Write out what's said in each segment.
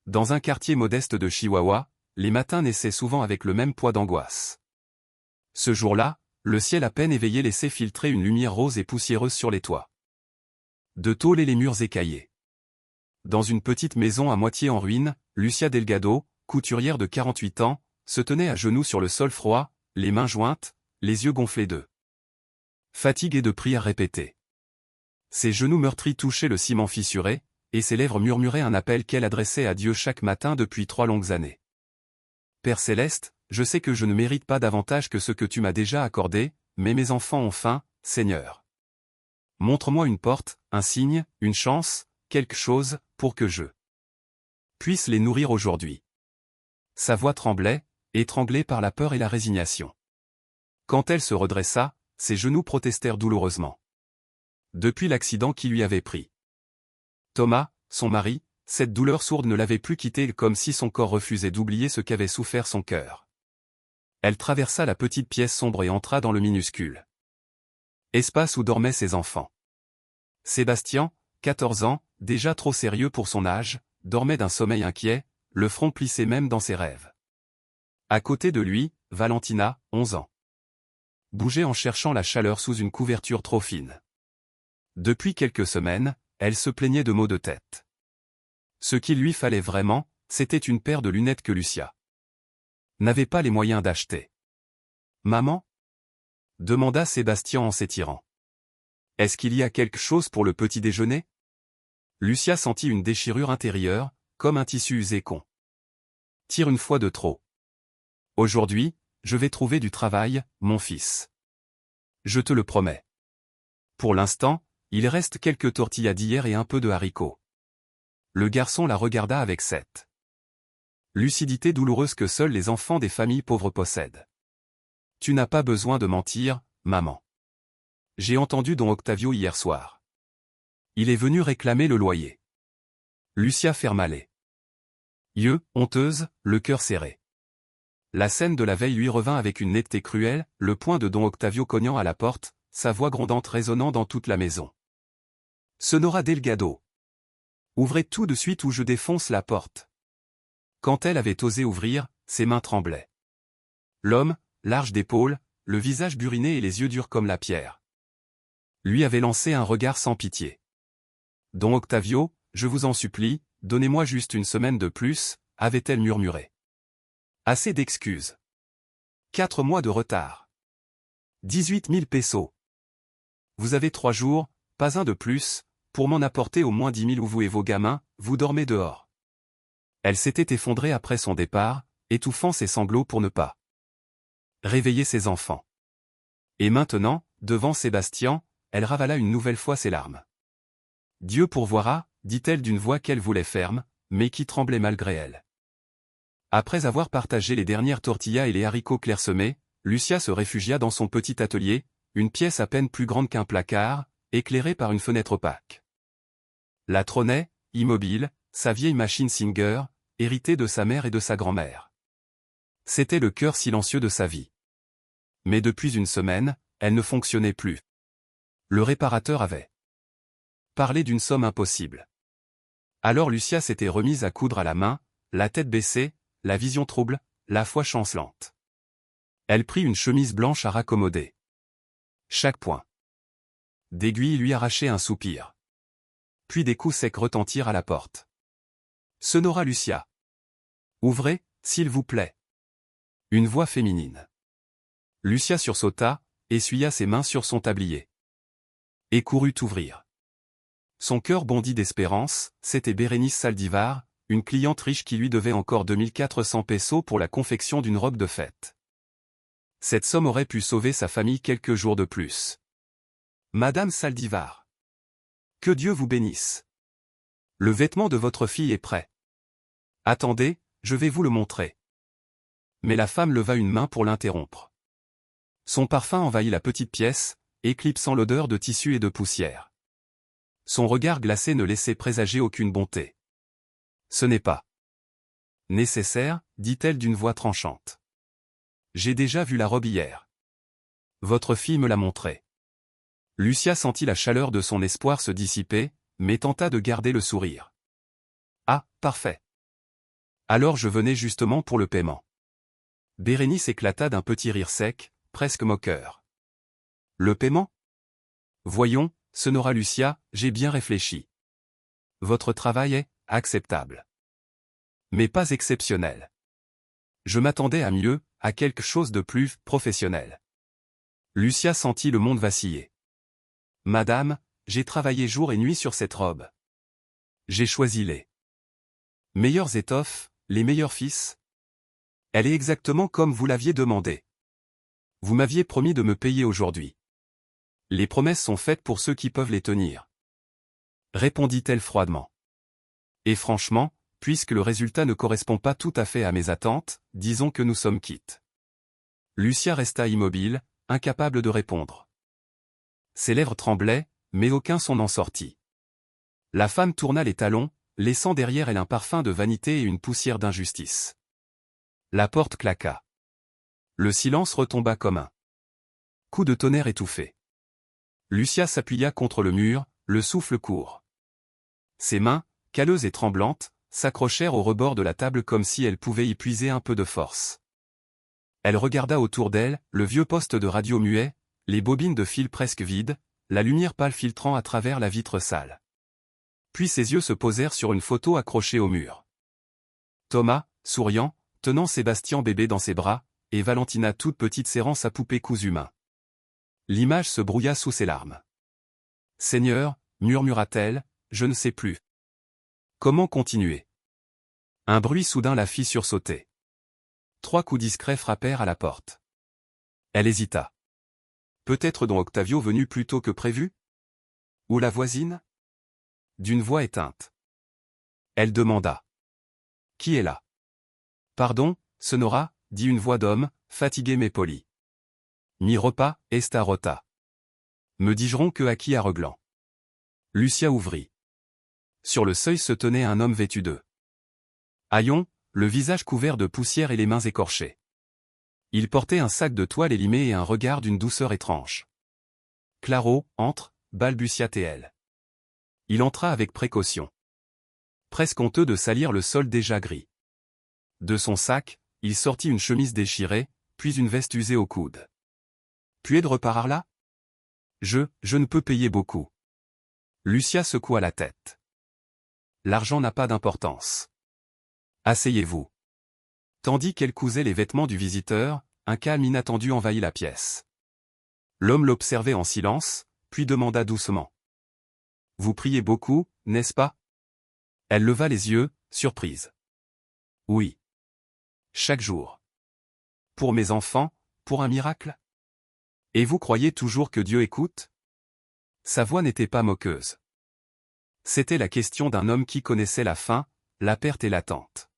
Dans un quartier modeste de Chihuahua, les matins naissaient souvent avec le même poids d'angoisse. Ce jour-là, le ciel à peine éveillé laissait filtrer une lumière rose et poussiéreuse sur les toits. De tôle et les murs écaillés. Dans une petite maison à moitié en ruine, Lucia Delgado, couturière de 48 ans, se tenait à genoux sur le sol froid, les mains jointes, les yeux gonflés de fatigue et de prières répétées. Ses genoux meurtris touchaient le ciment fissuré, et ses lèvres murmuraient un appel qu'elle adressait à Dieu chaque matin depuis 3 longues années. Père céleste, je sais que je ne mérite pas davantage que ce que tu m'as déjà accordé, mais mes enfants ont faim, Seigneur. Montre-moi une porte, un signe, une chance, quelque chose, pour que je puisse les nourrir aujourd'hui. Sa voix tremblait, étranglée par la peur et la résignation. Quand elle se redressa, ses genoux protestèrent douloureusement. Depuis l'accident qui lui avait pris Thomas, son mari, cette douleur sourde ne l'avait plus quitté comme si son corps refusait d'oublier ce qu'avait souffert son cœur. Elle traversa la petite pièce sombre et entra dans le minuscule espace où dormaient ses enfants. Sébastien, 14 ans, déjà trop sérieux pour son âge, dormait d'un sommeil inquiet, le front plissé même dans ses rêves. À côté de lui, Valentina, 11 ans. Bougeait en cherchant la chaleur sous une couverture trop fine. Depuis quelques semaines, elle se plaignait de maux de tête. Ce qu'il lui fallait vraiment, c'était une paire de lunettes que Lucia n'avait pas les moyens d'acheter. « Maman ?» demanda Sébastien en s'étirant. « Est-ce qu'il y a quelque chose pour le petit déjeuner ?» Lucia sentit une déchirure intérieure, comme un tissu usé qu'on tire une fois de trop. « Aujourd'hui, je vais trouver du travail, mon fils. Je te le promets. Pour l'instant, il reste quelques tortillas d'hier et un peu de haricots. » Le garçon la regarda avec cette lucidité douloureuse que seuls les enfants des familles pauvres possèdent. « Tu n'as pas besoin de mentir, maman. J'ai entendu don Octavio hier soir. Il est venu réclamer le loyer. » Lucia ferma les yeux, honteuse, le cœur serré. La scène de la veille lui revint avec une netteté cruelle, le poing de don Octavio cognant à la porte, sa voix grondante résonnant dans toute la maison. « Sonora Delgado. Ouvrez tout de suite ou je défonce la porte. » Quand elle avait osé ouvrir, ses mains tremblaient. L'homme, large d'épaules, le visage buriné et les yeux durs comme la pierre, lui avait lancé un regard sans pitié. « Don Octavio, je vous en supplie, donnez-moi juste une semaine de plus, » avait-elle murmuré. « Assez d'excuses. 4 mois de retard. 18 000 pesos. Vous avez 3 jours, pas un de plus, pour m'en apporter au moins 10 000 ou vous et vos gamins, vous dormez dehors. » Elle s'était effondrée après son départ, étouffant ses sanglots pour ne pas réveiller ses enfants. Et maintenant, devant Sébastien, elle ravala une nouvelle fois ses larmes. « Dieu pourvoira, » dit-elle d'une voix qu'elle voulait ferme, mais qui tremblait malgré elle. Après avoir partagé les dernières tortillas et les haricots clairsemés, Lucia se réfugia dans son petit atelier, une pièce à peine plus grande qu'un placard, éclairée par une fenêtre opaque. Là trônait, immobile, sa vieille machine Singer, héritée de sa mère et de sa grand-mère. C'était le cœur silencieux de sa vie. Mais depuis une semaine, elle ne fonctionnait plus. Le réparateur avait parlé d'une somme impossible. Alors Lucia s'était remise à coudre à la main, la tête baissée, la vision trouble, la foi chancelante. Elle prit une chemise blanche à raccommoder. Chaque point d'aiguille lui arrachait un soupir. Puis des coups secs retentirent à la porte. « Sonora Lucia. Ouvrez, s'il vous plaît. » Une voix féminine. Lucia sursauta, essuya ses mains sur son tablier. Et courut ouvrir. Son cœur bondit d'espérance, c'était Bérénice Saldivar, une cliente riche qui lui devait encore 2400 pesos pour la confection d'une robe de fête. Cette somme aurait pu sauver sa famille quelques jours de plus. « Madame Saldivar. Que Dieu vous bénisse. Le vêtement de votre fille est prêt. Attendez, je vais vous le montrer. » Mais la femme leva une main pour l'interrompre. Son parfum envahit la petite pièce, éclipsant l'odeur de tissu et de poussière. Son regard glacé ne laissait présager aucune bonté. « Ce n'est pas nécessaire, » dit-elle d'une voix tranchante. « J'ai déjà vu la robe hier. Votre fille me l'a montrée. » Lucia sentit la chaleur de son espoir se dissiper, mais tenta de garder le sourire. « Ah, parfait. Alors je venais justement pour le paiement. Bérénice éclata d'un petit rire sec, presque moqueur. Le paiement? Voyons, sonora Lucia, j'ai bien réfléchi. Votre travail est acceptable. Mais pas exceptionnel. Je m'attendais à mieux, à quelque chose de plus professionnel. Lucia sentit le monde vaciller. Madame, j'ai travaillé jour et nuit sur cette robe. J'ai choisi les meilleures étoffes, les meilleurs fils. Elle est exactement comme vous l'aviez demandé. Vous m'aviez promis de me payer aujourd'hui. Les promesses sont faites pour ceux qui peuvent les tenir. Répondit-elle froidement. Et franchement, puisque le résultat ne correspond pas tout à fait à mes attentes, disons que nous sommes quittes. Lucia resta immobile, incapable de répondre. Ses lèvres tremblaient, mais aucun son n'en sortit. La femme tourna les talons, laissant derrière elle un parfum de vanité et une poussière d'injustice. La porte claqua. Le silence retomba comme un coup de tonnerre étouffé. Lucia s'appuya contre le mur, le souffle court. Ses mains, calleuses et tremblantes, s'accrochèrent au rebord de la table comme si elle pouvait y puiser un peu de force. Elle regarda autour d'elle, le vieux poste de radio muet, les bobines de fil presque vides, la lumière pâle filtrant à travers la vitre sale. Puis ses yeux se posèrent sur une photo accrochée au mur. Thomas, souriant, tenant Sébastien bébé dans ses bras, et Valentina toute petite serrant sa poupée cousue main. L'image se brouilla sous ses larmes. « Seigneur, murmura-t-elle, je ne sais plus. Comment continuer ?» Un bruit soudain la fit sursauter. 3 coups discrets frappèrent à la porte. Elle hésita. Peut-être don Octavio venu plus tôt que prévu? Ou la voisine? D'une voix éteinte. Elle demanda. « Qui est là ?»« Pardon, Sonora, » dit une voix d'homme, fatiguée mais polie. « Mi repas, esta rota. Me digeront que à qui arreglant. » Lucia ouvrit. Sur le seuil se tenait un homme vêtu de haillons, le visage couvert de poussière et les mains écorchées. Il portait un sac de toile élimé et un regard d'une douceur étrange. « Claro, entre, » balbutia-t-elle. Il entra avec précaution. Presque honteux de salir le sol déjà gris. De son sac, il sortit une chemise déchirée, puis une veste usée au coude. « Puis de reparar là ? Je ne peux payer beaucoup. » Lucia secoua la tête. L'argent n'a pas d'importance. Asseyez-vous. Tandis qu'elle cousait les vêtements du visiteur, un calme inattendu envahit la pièce. L'homme l'observait en silence, puis demanda doucement. « Vous priez beaucoup, n'est-ce pas ?» Elle leva les yeux, surprise. « Oui. Chaque jour. Pour mes enfants, pour un miracle ? Et vous croyez toujours que Dieu écoute ?» Sa voix n'était pas moqueuse. C'était la question d'un homme qui connaissait la faim, la perte et l'attente.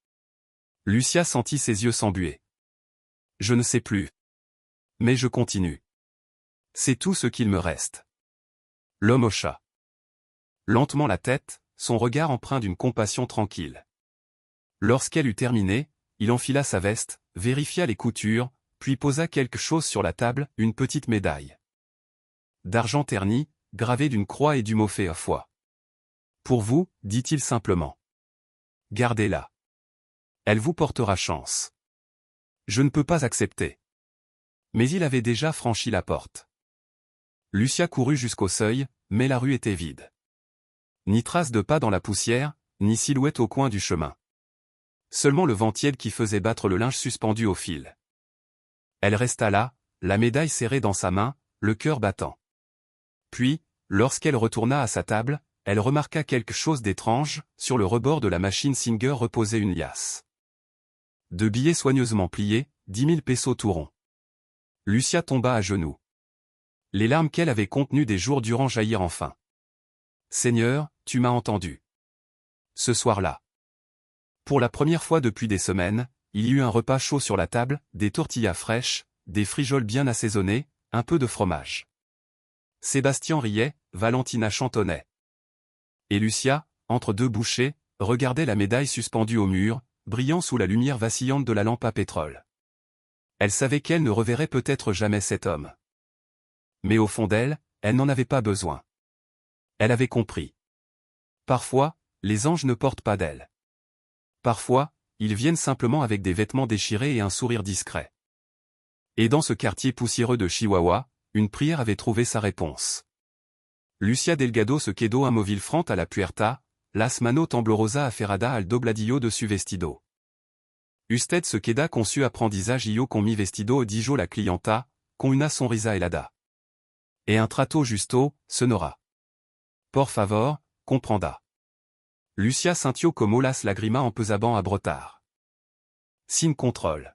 Lucia sentit ses yeux s'embuer. « Je ne sais plus. Mais je continue. C'est tout ce qu'il me reste. » L'homme hocha lentement la tête, son regard empreint d'une compassion tranquille. Lorsqu'elle eut terminé, il enfila sa veste, vérifia les coutures, puis posa quelque chose sur la table, une petite médaille d'argent terni, gravée d'une croix et du mot fait à foi. « Pour vous, dit-il simplement. Gardez-la. Elle vous portera chance. » Je ne peux pas accepter. Mais il avait déjà franchi la porte. Lucia courut jusqu'au seuil, mais la rue était vide. Ni trace de pas dans la poussière, ni silhouette au coin du chemin. Seulement le vent tiède qui faisait battre le linge suspendu au fil. Elle resta là, la médaille serrée dans sa main, le cœur battant. Puis, lorsqu'elle retourna à sa table, elle remarqua quelque chose d'étrange, sur le rebord de la machine Singer reposait une liasse de billets soigneusement pliés, 10 000 pesos tout rond. Lucia tomba à genoux. Les larmes qu'elle avait contenues des jours durant jaillirent enfin. « Seigneur, tu m'as entendu. » Ce soir-là. Pour la première fois depuis des semaines, il y eut un repas chaud sur la table, des tortillas fraîches, des frijoles bien assaisonnées, un peu de fromage. Sébastien riait, Valentina chantonnait. Et Lucia, entre deux bouchées, regardait la médaille suspendue au mur, brillant sous la lumière vacillante de la lampe à pétrole. Elle savait qu'elle ne reverrait peut-être jamais cet homme. Mais au fond d'elle, elle n'en avait pas besoin. Elle avait compris. Parfois, les anges ne portent pas d'ailes. Parfois, ils viennent simplement avec des vêtements déchirés et un sourire discret. Et dans ce quartier poussiéreux de Chihuahua, une prière avait trouvé sa réponse. Lucia Delgado se quedó un móvil frente a la puerta, las mano temblorosa aferrada al dobladillo de su vestido. Usted se queda con su aprendizaje con mi vestido dijo la clienta, con una sonrisa helada. Et un trato justo, sonora. Por favor, comprenda. Lucia sintió como las lágrimas empezaban a brotar. Sin control.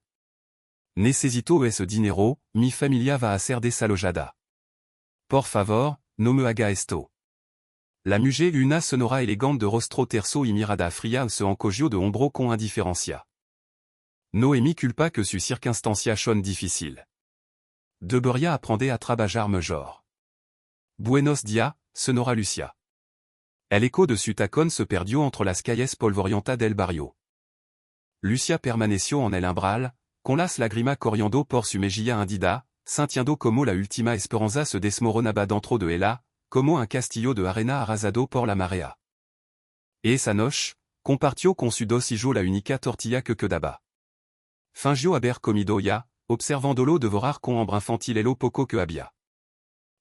Necesito ese dinero, mi familia va a ser desalojada. Por favor, no me haga esto. La mujer una sonora elegante de rostro terso y mirada fría se encogió de hombro con indiferencia. No es mi culpa que su circunstanciación difícil. Debería aprender a trabajar mejor. Buenos días, sonora Lucia. El eco de su tacón se perdió entre las calles polvorientas del barrio. Lucia permaneció en el umbral, con las lágrimas corriendo por su mejilla hundida, sintiendo como la última esperanza se desmoronaba dentro de ella, como un castillo de arena arrasado por la marea. Et esa noche, compartió con su dos hijos la única tortilla que quedaba. Fingió haber comido ya, observándolo devorar con hambre infantil el poco que había.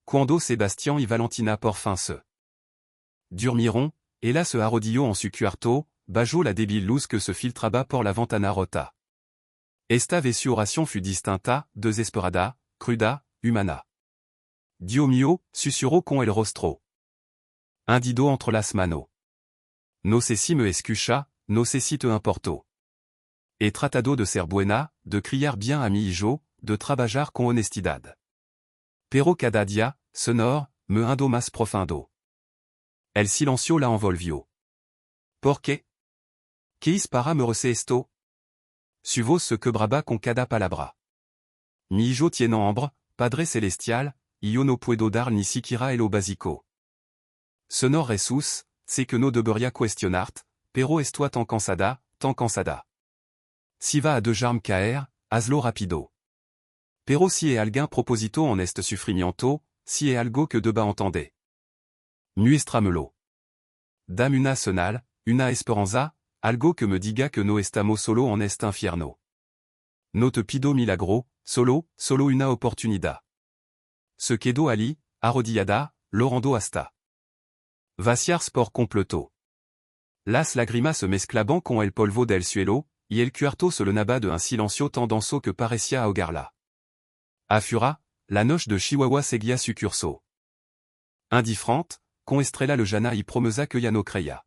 Cuando Sebastián y Valentina por fin se durmieron, ella se arrodilló en su cuarto, bajo la débil luz que se filtraba por la ventana rota. Esta vez su oración fut distinta, desesperada, cruda, humana. Dios mío, susurró con el rostro hundido entre las manos. No sé si me escucha, no sé si te importo. He tratado de ser buena, de criar bien a mi hijo, de trabajar con honestidad. Pero cada día, Señor, me hundo más profundo. El silencio la envolvió. ¿Por qué? ¿Qué es para merecer esto? Su voz se quebraba con cada palabra. Mi hijo tiene hambre, Padre Celestial, y yo no puedo dar ni siquiera el básico. Señor Jesús, sé que no debería cuestionarte, pero estoy tan cansada. Si va a dejarme caer, hazlo rápido. Pero si es alguien proposito en este sufrimiento, si es algo que deba entender. Muéstramelo. Dame una señal, una esperanza, algo que me diga que no estamos solo en este infierno. No te pido milagro, solo una oportunidad. Se quedó allí, arrodillada, lorando hasta vaciarse por completo. Las lágrimas se mezclaban con el polvo del suelo, y el cuarto se llenaba de un silencio tan denso que parecía ahogarla. Afura, la noche de Chihuahua seguía su curso. Indiferente, con Estrella Lejana y promesa que ya no creía.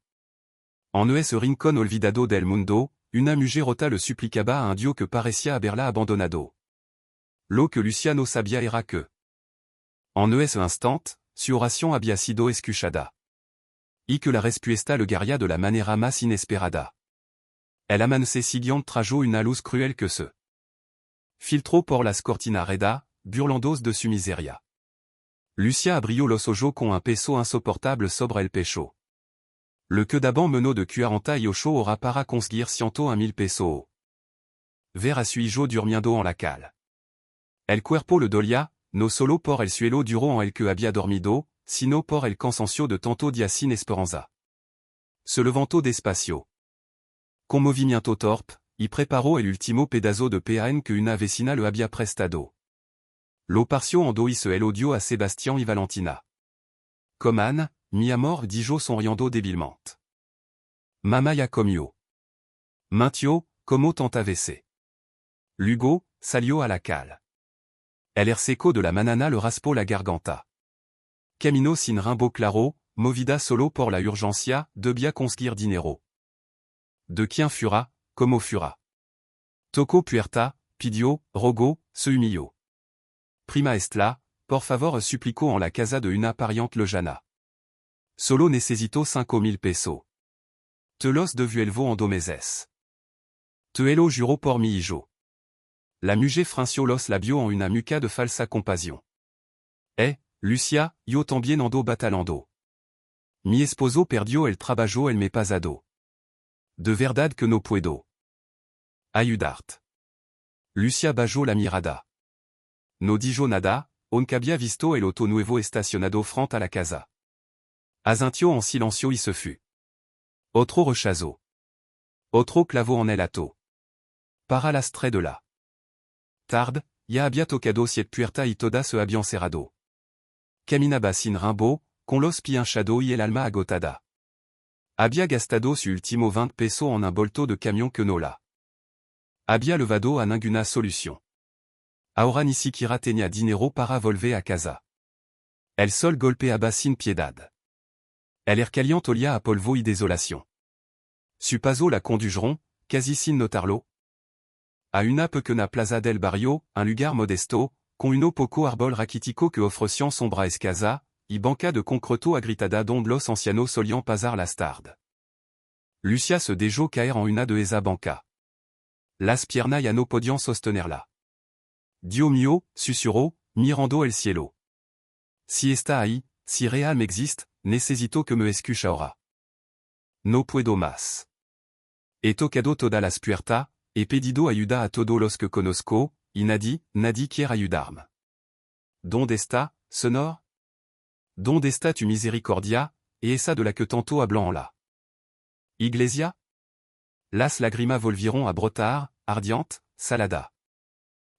En ese rincón olvidado del mundo, una mujer rota le suplicaba a un Dios que parecía haberla abandonado. Lo que Lucia no sabía era que en ese instant, su oración había sido escuchada. Y que la respuesta llegaría de la manera más inesperada. El amanecer siguiente trajo una luz cruel que se filtró por las cortinas reda, burlándose de su miseria. Lucia abrió los ojos con un peso insoportable sobre el pecho. Le quedaban menos de 48 horas para conseguir 101,000 pesos. Ver a su hijo durmiendo en la cal. El cuerpo le dolía, no solo por el suelo duro en el que había dormido, sino por el cansancio de tanto días sin esperanza. Se levantó despacio. Con movimiento torpe, y preparó el último pedazo de pan que una vecina le había prestado. Lo parció en dos y se el odió a Sebastián y Valentina. Coman, mi amor dijo sonriendo débilmente. Mamá ya comió. Mintió, como tanta veces. Luego, salió a la cal. El air seco de la manana le raspó la garganta. Camino sin rumbo claro, movida solo por la urgencia, debía conseguir dinero. De quien fura, como fura. Tocó puerta, pidió, rogó, se humilló. Prima estla, por favor suplicó en la casa de una pariente lejana. Solo necesito 5,000 pesos. Te los devuelvo en 2 meses. Te lo juro por mi hijo. La mujer franció los labios en una mueca de falsa compasión. Lucia, yo también ando batalando. Mi esposo perdió el trabajo el mes pasado. De verdad que no puedo ayudarte. Lucia bajó la mirada. No dijo nada, aunque había visto el auto nuevo estacionado frente a la casa. Asintió en silencio y se fut. Otro rechazo. Otro clavo en el ato. Para las tres de la tarde, ya había tocado siete puertas y todas se habían cerrado. Caminaba sin rumbo, con los pies hinchados y el alma agotada. Había gastado su último 20 pesos en un bolto de camión que no la había levado a ninguna solución. Ahora ni siquiera tenía dinero para volver a casa. El sol golpeaba sin piedad. El air caliente olía a polvo y desolación. Su paso la condujeron, casi sin notarlo, a una pequeña plaza del barrio, un lugar modesto, con uno poco árbol raquítico que ofrecían sombra escasa, y banca de concreto agritada donde los ancianos solían pasar las tardes. Lucia se dejó caer en una de esa banca. Las piernas ya no podían sostenerla. Dios mío, susurró, mirando el cielo. Si está ahí, si real me existe, necesito que me escuche ahora. No puedo más. He tocado todas las puertas, he pedido ayuda a todos los que conozco, y nadie quiere ayudarme. ¿Dónde está, Señor? ¿Dónde está tu misericordia, et esa de la que tanto hablan la Iglesia? Las lágrimas volvieron a brotar, ardientes, salada.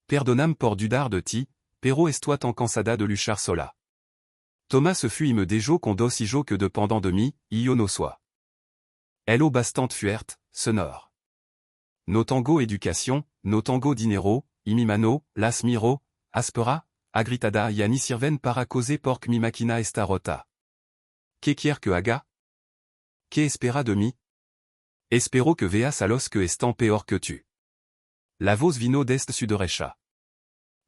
Perdonam por dudar de ti, pero estoy tan cansada de luchar sola. Thomas se fut y me dejó con dos hijos que dependant de mí, y yo no soy. Hello bastante fuerte, Señor. No tengo educación, no tengo dinero, y mi mano, las miro, áspera, agritada y ni sirven para cose porque mi máquina está rota. ¿Qué quiere que haga? ¿Qué espera de mí? Espero que veas a los que están peor que tú. La voz vino desde su derecha.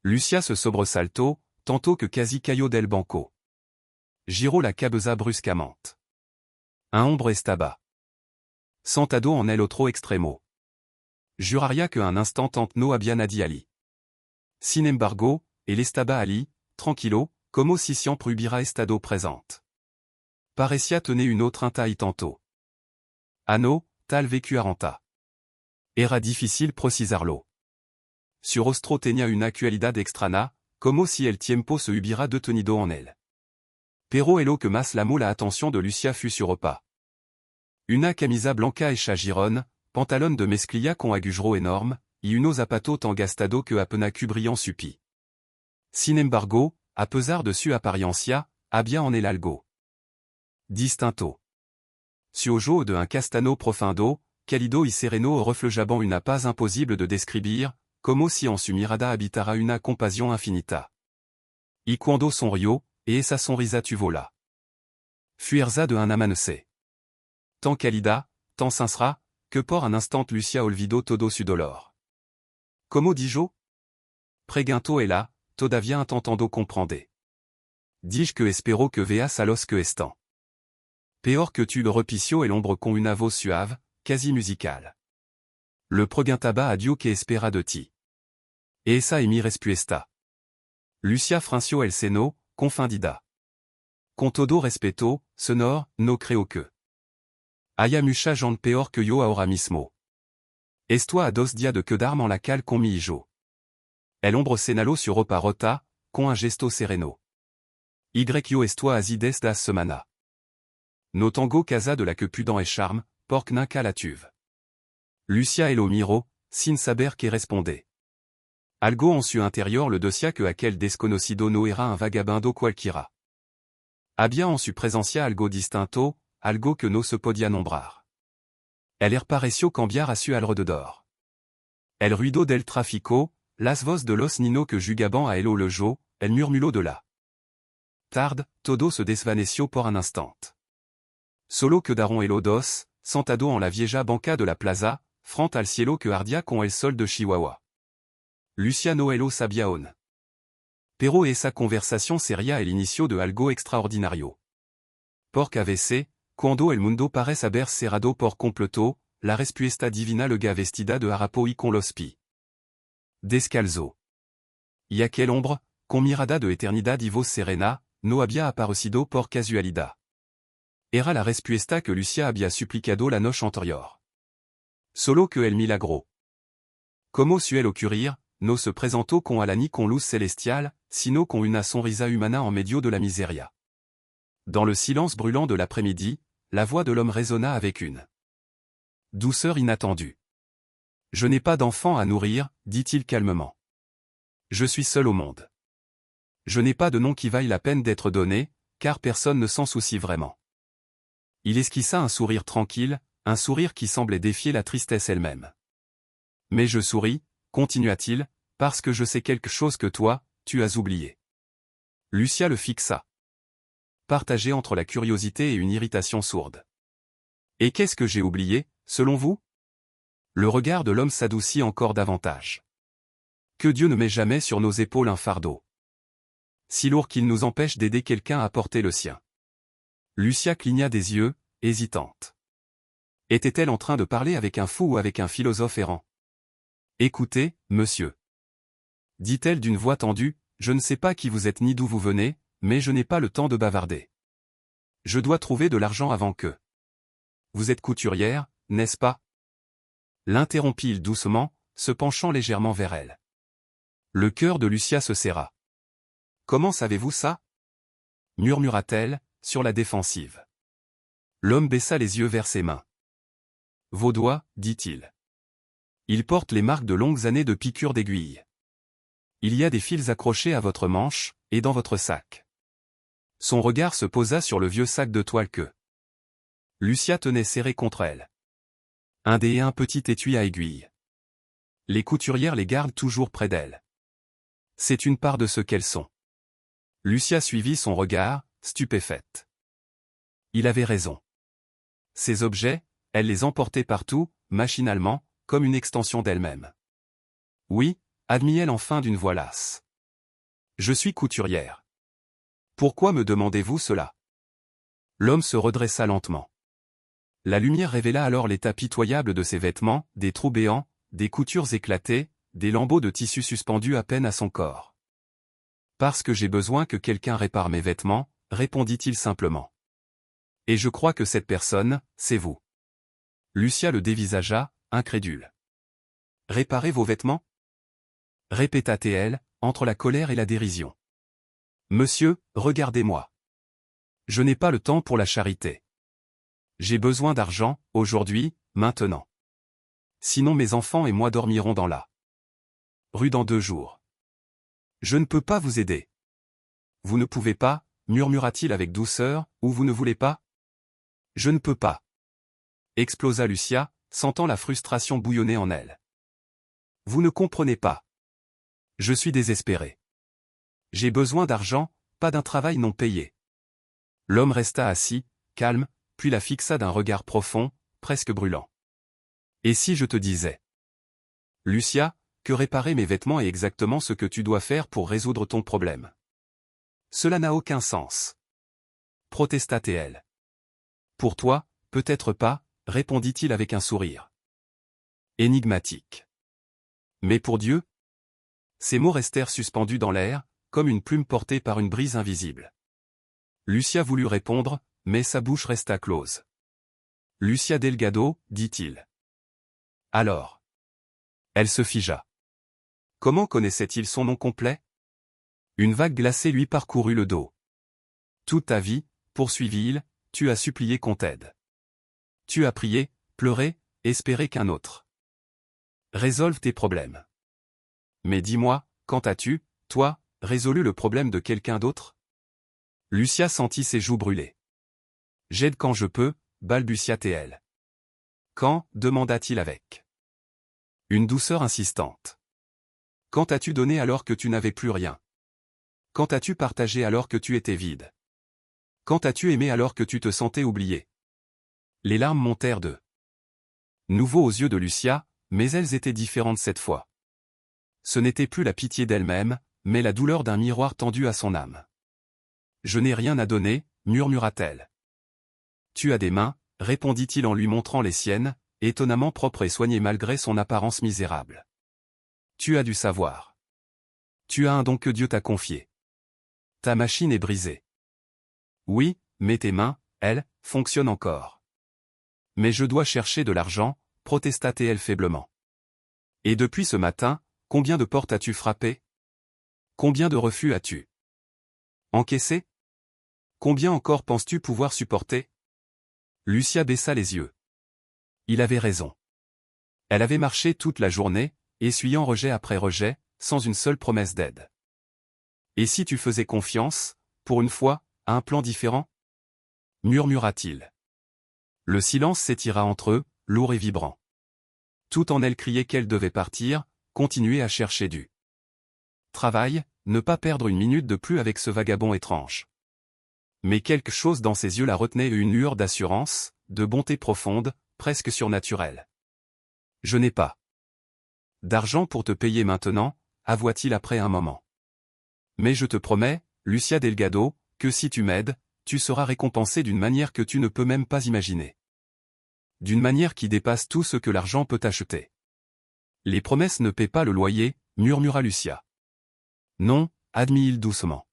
Lucia se sobresaltó, tanto que casi cayó del banco. Giró la cabeza bruscamente. Un hombre estaba sentado en el otro extremo. Juraría que un instant no había nadie allí. Sin embargo, él estaba allí, tranquilo, como si siempre hubiera estado presente. Parecía tener un autre inta y tanto. Ah no, tal vécu aranta. Era difícil precisarlo. Su rostro tenía una acualidad extraña, como si el tiempo se hubiera detenido en él. Pero lo que más llamó la atención de Lucia fut su ropa. Una camisa blanca hecha girón, pantalón de mezclilla con agujero enorme, y unos zapatos tan gastados que apenas cubrían su pie. Sin embargo, a pesar de su apariencia, había en el algo distinto. Su ojo de un castano profundo, cálido y sereno reflejaba una paz imposible de describir, como si en su mirada habitara una compasión infinita. Y cuando sonrió, esa sonrisa tuvo la fuerza de un amanecer. Tan cálida, tan sincera, que por un instant Lucia olvidó todo su dolor. Como dijo? Pregunto ella, todavía intentando comprender. Dis que espero que veas a los que están peor que tu le repició el hombre con una voz suave, quasi musicale. Le preguntaba a Dios que espera de ti. Esa y mi respuesta. Lucia franció el seno, confundida. Con todo respeto, Señor, no creo que haya mucha gente peor que yo ahora mismo. Estoy a 2 días de quedarme en la calle con mi hijo. El hombre señaló su ropa rota, con un gesto sereno. Yo estoy así desde la semana. No tengo casa de la que pudan echarme, porque nunca la tuve. Lucia lo miró, sin saber qué responder. Algo en su interior le decía que aquel desconocido no era un vagabundo cualquiera. Había en su presencia algo distinto, algo que no se podía nombrar. El pareció cambiar a su alrededor. El ruido del tráfico, las voces de los niños que jugaban a el lejo, el murmullo de la tarde, todo se desvaneció por un instant. Solo quedaron el dos, sentado en la vieja banca de la plaza, frente al cielo que ardía con el sol de Chihuahua. Lucia no lo sabía aún. Pero esa conversación sería el inicio de algo extraordinario. Porque a veces, cuando el mundo parece haber cerrado por completo, la respuesta divina luego vestida de harapo y con los pies descalzo. Y aquel hombre, con mirada de eternidad y voz serena, no había aparecido por casualidad. Era la respuesta que Lucia había suplicado la noche anterior. Solo que el milagro, como suele ocurrir, no se presentó con ala ni con luz celestial, sino con una sonrisa humana en medio de la miseria. Dans le silence brûlant de l'après-midi, la voix de l'homme résonna avec une douceur inattendue. Je n'ai pas d'enfant à nourrir, dit-il calmement. Je suis seul au monde. Je n'ai pas de nom qui vaille la peine d'être donné, car personne ne s'en soucie vraiment. Il esquissa un sourire tranquille, un sourire qui semblait défier la tristesse elle-même. Mais je souris, continua-t-il, parce que je sais quelque chose que toi, tu as oublié. Lucia le fixa. Partagé entre la curiosité et une irritation sourde. Et qu'est-ce que j'ai oublié, selon vous? Le regard de l'homme s'adoucit encore davantage. Que Dieu ne met jamais sur nos épaules un fardeau si lourd qu'il nous empêche d'aider quelqu'un à porter le sien. Lucia cligna des yeux, hésitante. Était-elle en train de parler avec un fou ou avec un philosophe errant? Écoutez, monsieur. Dit-elle d'une voix tendue, je ne sais pas qui vous êtes ni d'où vous venez, mais je n'ai pas le temps de bavarder. Je dois trouver de l'argent avant que. Vous êtes couturière, n'est-ce pas? L'interrompit-il doucement, se penchant légèrement vers elle. Le cœur de Lucia se serra. Comment savez-vous ça? Murmura-t-elle, sur la défensive. L'homme baissa les yeux vers ses mains. Vos doigts, dit-il. Ils portent les marques de longues années de piqûres d'aiguilles. Il y a des fils accrochés à votre manche, et dans votre sac. Son regard se posa sur le vieux sac de toile que Lucia tenait serré contre elle. Un dé et un petit étui à aiguilles. Les couturières les gardent toujours près d'elles. C'est une part de ce qu'elles sont. Lucia suivit son regard, stupéfaite. Il avait raison. Ces objets, elle les emportait partout, machinalement, comme une extension d'elle-même. Oui, admit-elle enfin d'une voix lasse. Je suis couturière. Pourquoi me demandez-vous cela? L'homme se redressa lentement. La lumière révéla alors l'état pitoyable de ses vêtements, des trous béants, des coutures éclatées, des lambeaux de tissu suspendus à peine à son corps. Parce que j'ai besoin que quelqu'un répare mes vêtements, répondit-il simplement. Et je crois que cette personne, c'est vous. Lucia le dévisagea, incrédule. Réparer vos vêtements? Répéta-t-elle, entre la colère et la dérision. Monsieur, regardez-moi. Je n'ai pas le temps pour la charité. J'ai besoin d'argent, aujourd'hui, maintenant. Sinon mes enfants et moi dormirons dans la rue dans 2 jours. Je ne peux pas vous aider. Vous ne pouvez pas, murmura-t-il avec douceur, ou vous ne voulez pas? Je ne peux pas. Explosa Lucia, sentant la frustration bouillonner en elle. Vous ne comprenez pas. Je suis désespéré. J'ai besoin d'argent, pas d'un travail non payé. L'homme resta assis, calme, puis la fixa d'un regard profond, presque brûlant. Et si je te disais? Lucia, que réparer mes vêtements est exactement ce que tu dois faire pour résoudre ton problème. Cela n'a aucun sens. Protesta-t-elle. Pour toi, peut-être pas, répondit-il avec un sourire énigmatique. Mais pour Dieu? Ces mots restèrent suspendus dans l'air, comme une plume portée par une brise invisible. Lucia voulut répondre, mais sa bouche resta close. Lucia Delgado, dit-il. Alors. Elle se figea. Comment connaissait-il son nom complet? Une vague glacée lui parcourut le dos. Toute ta vie, poursuivit-il, tu as supplié qu'on t'aide. Tu as prié, pleuré, espéré qu'un autre résolve tes problèmes. Mais dis-moi, quand as-tu, toi, résolu le problème de quelqu'un d'autre? Lucia sentit ses joues brûler. J'aide quand je peux, balbutia-t-elle. Quand, demanda-t-il avec une douceur insistante. Quand as-tu donné alors que tu n'avais plus rien? Quand as-tu partagé alors que tu étais vide? Quand as-tu aimé alors que tu te sentais oublié? Les larmes montèrent de nouveau aux yeux de Lucia, mais elles étaient différentes cette fois. Ce n'était plus la pitié d'elle-même, mais la douleur d'un miroir tendu à son âme. Je n'ai rien à donner, murmura-t-elle. Tu as des mains, répondit-il en lui montrant les siennes, étonnamment propres et soignées malgré son apparence misérable. Tu as du savoir. Tu as un don que Dieu t'a confié. Ta machine est brisée. Oui, mais tes mains, elles, fonctionnent encore. Mais je dois chercher de l'argent, protesta-t-elle faiblement. Et depuis ce matin, combien de portes as-tu frappé? Combien de refus as-tu encaissé? Combien encore penses-tu pouvoir supporter? Lucia baissa les yeux. Il avait raison. Elle avait marché toute la journée, essuyant rejet après rejet, sans une seule promesse d'aide. Et si tu faisais confiance, pour une fois, à un plan différent? Murmura-t-il. Le silence s'étira entre eux, lourd et vibrant. Tout en elle criait qu'elle devait partir, continuer à chercher du travail, ne pas perdre une minute de plus avec ce vagabond étrange. Mais quelque chose dans ses yeux la retenait et une lueur d'assurance, de bonté profonde, presque surnaturelle. Je n'ai pas d'argent pour te payer maintenant, avoua-t-il après un moment. Mais je te promets, Lucia Delgado, que si tu m'aides, tu seras récompensée d'une manière que tu ne peux même pas imaginer. D'une manière qui dépasse tout ce que l'argent peut acheter. Les promesses ne paient pas le loyer, murmura Lucia. Non, admit-il doucement.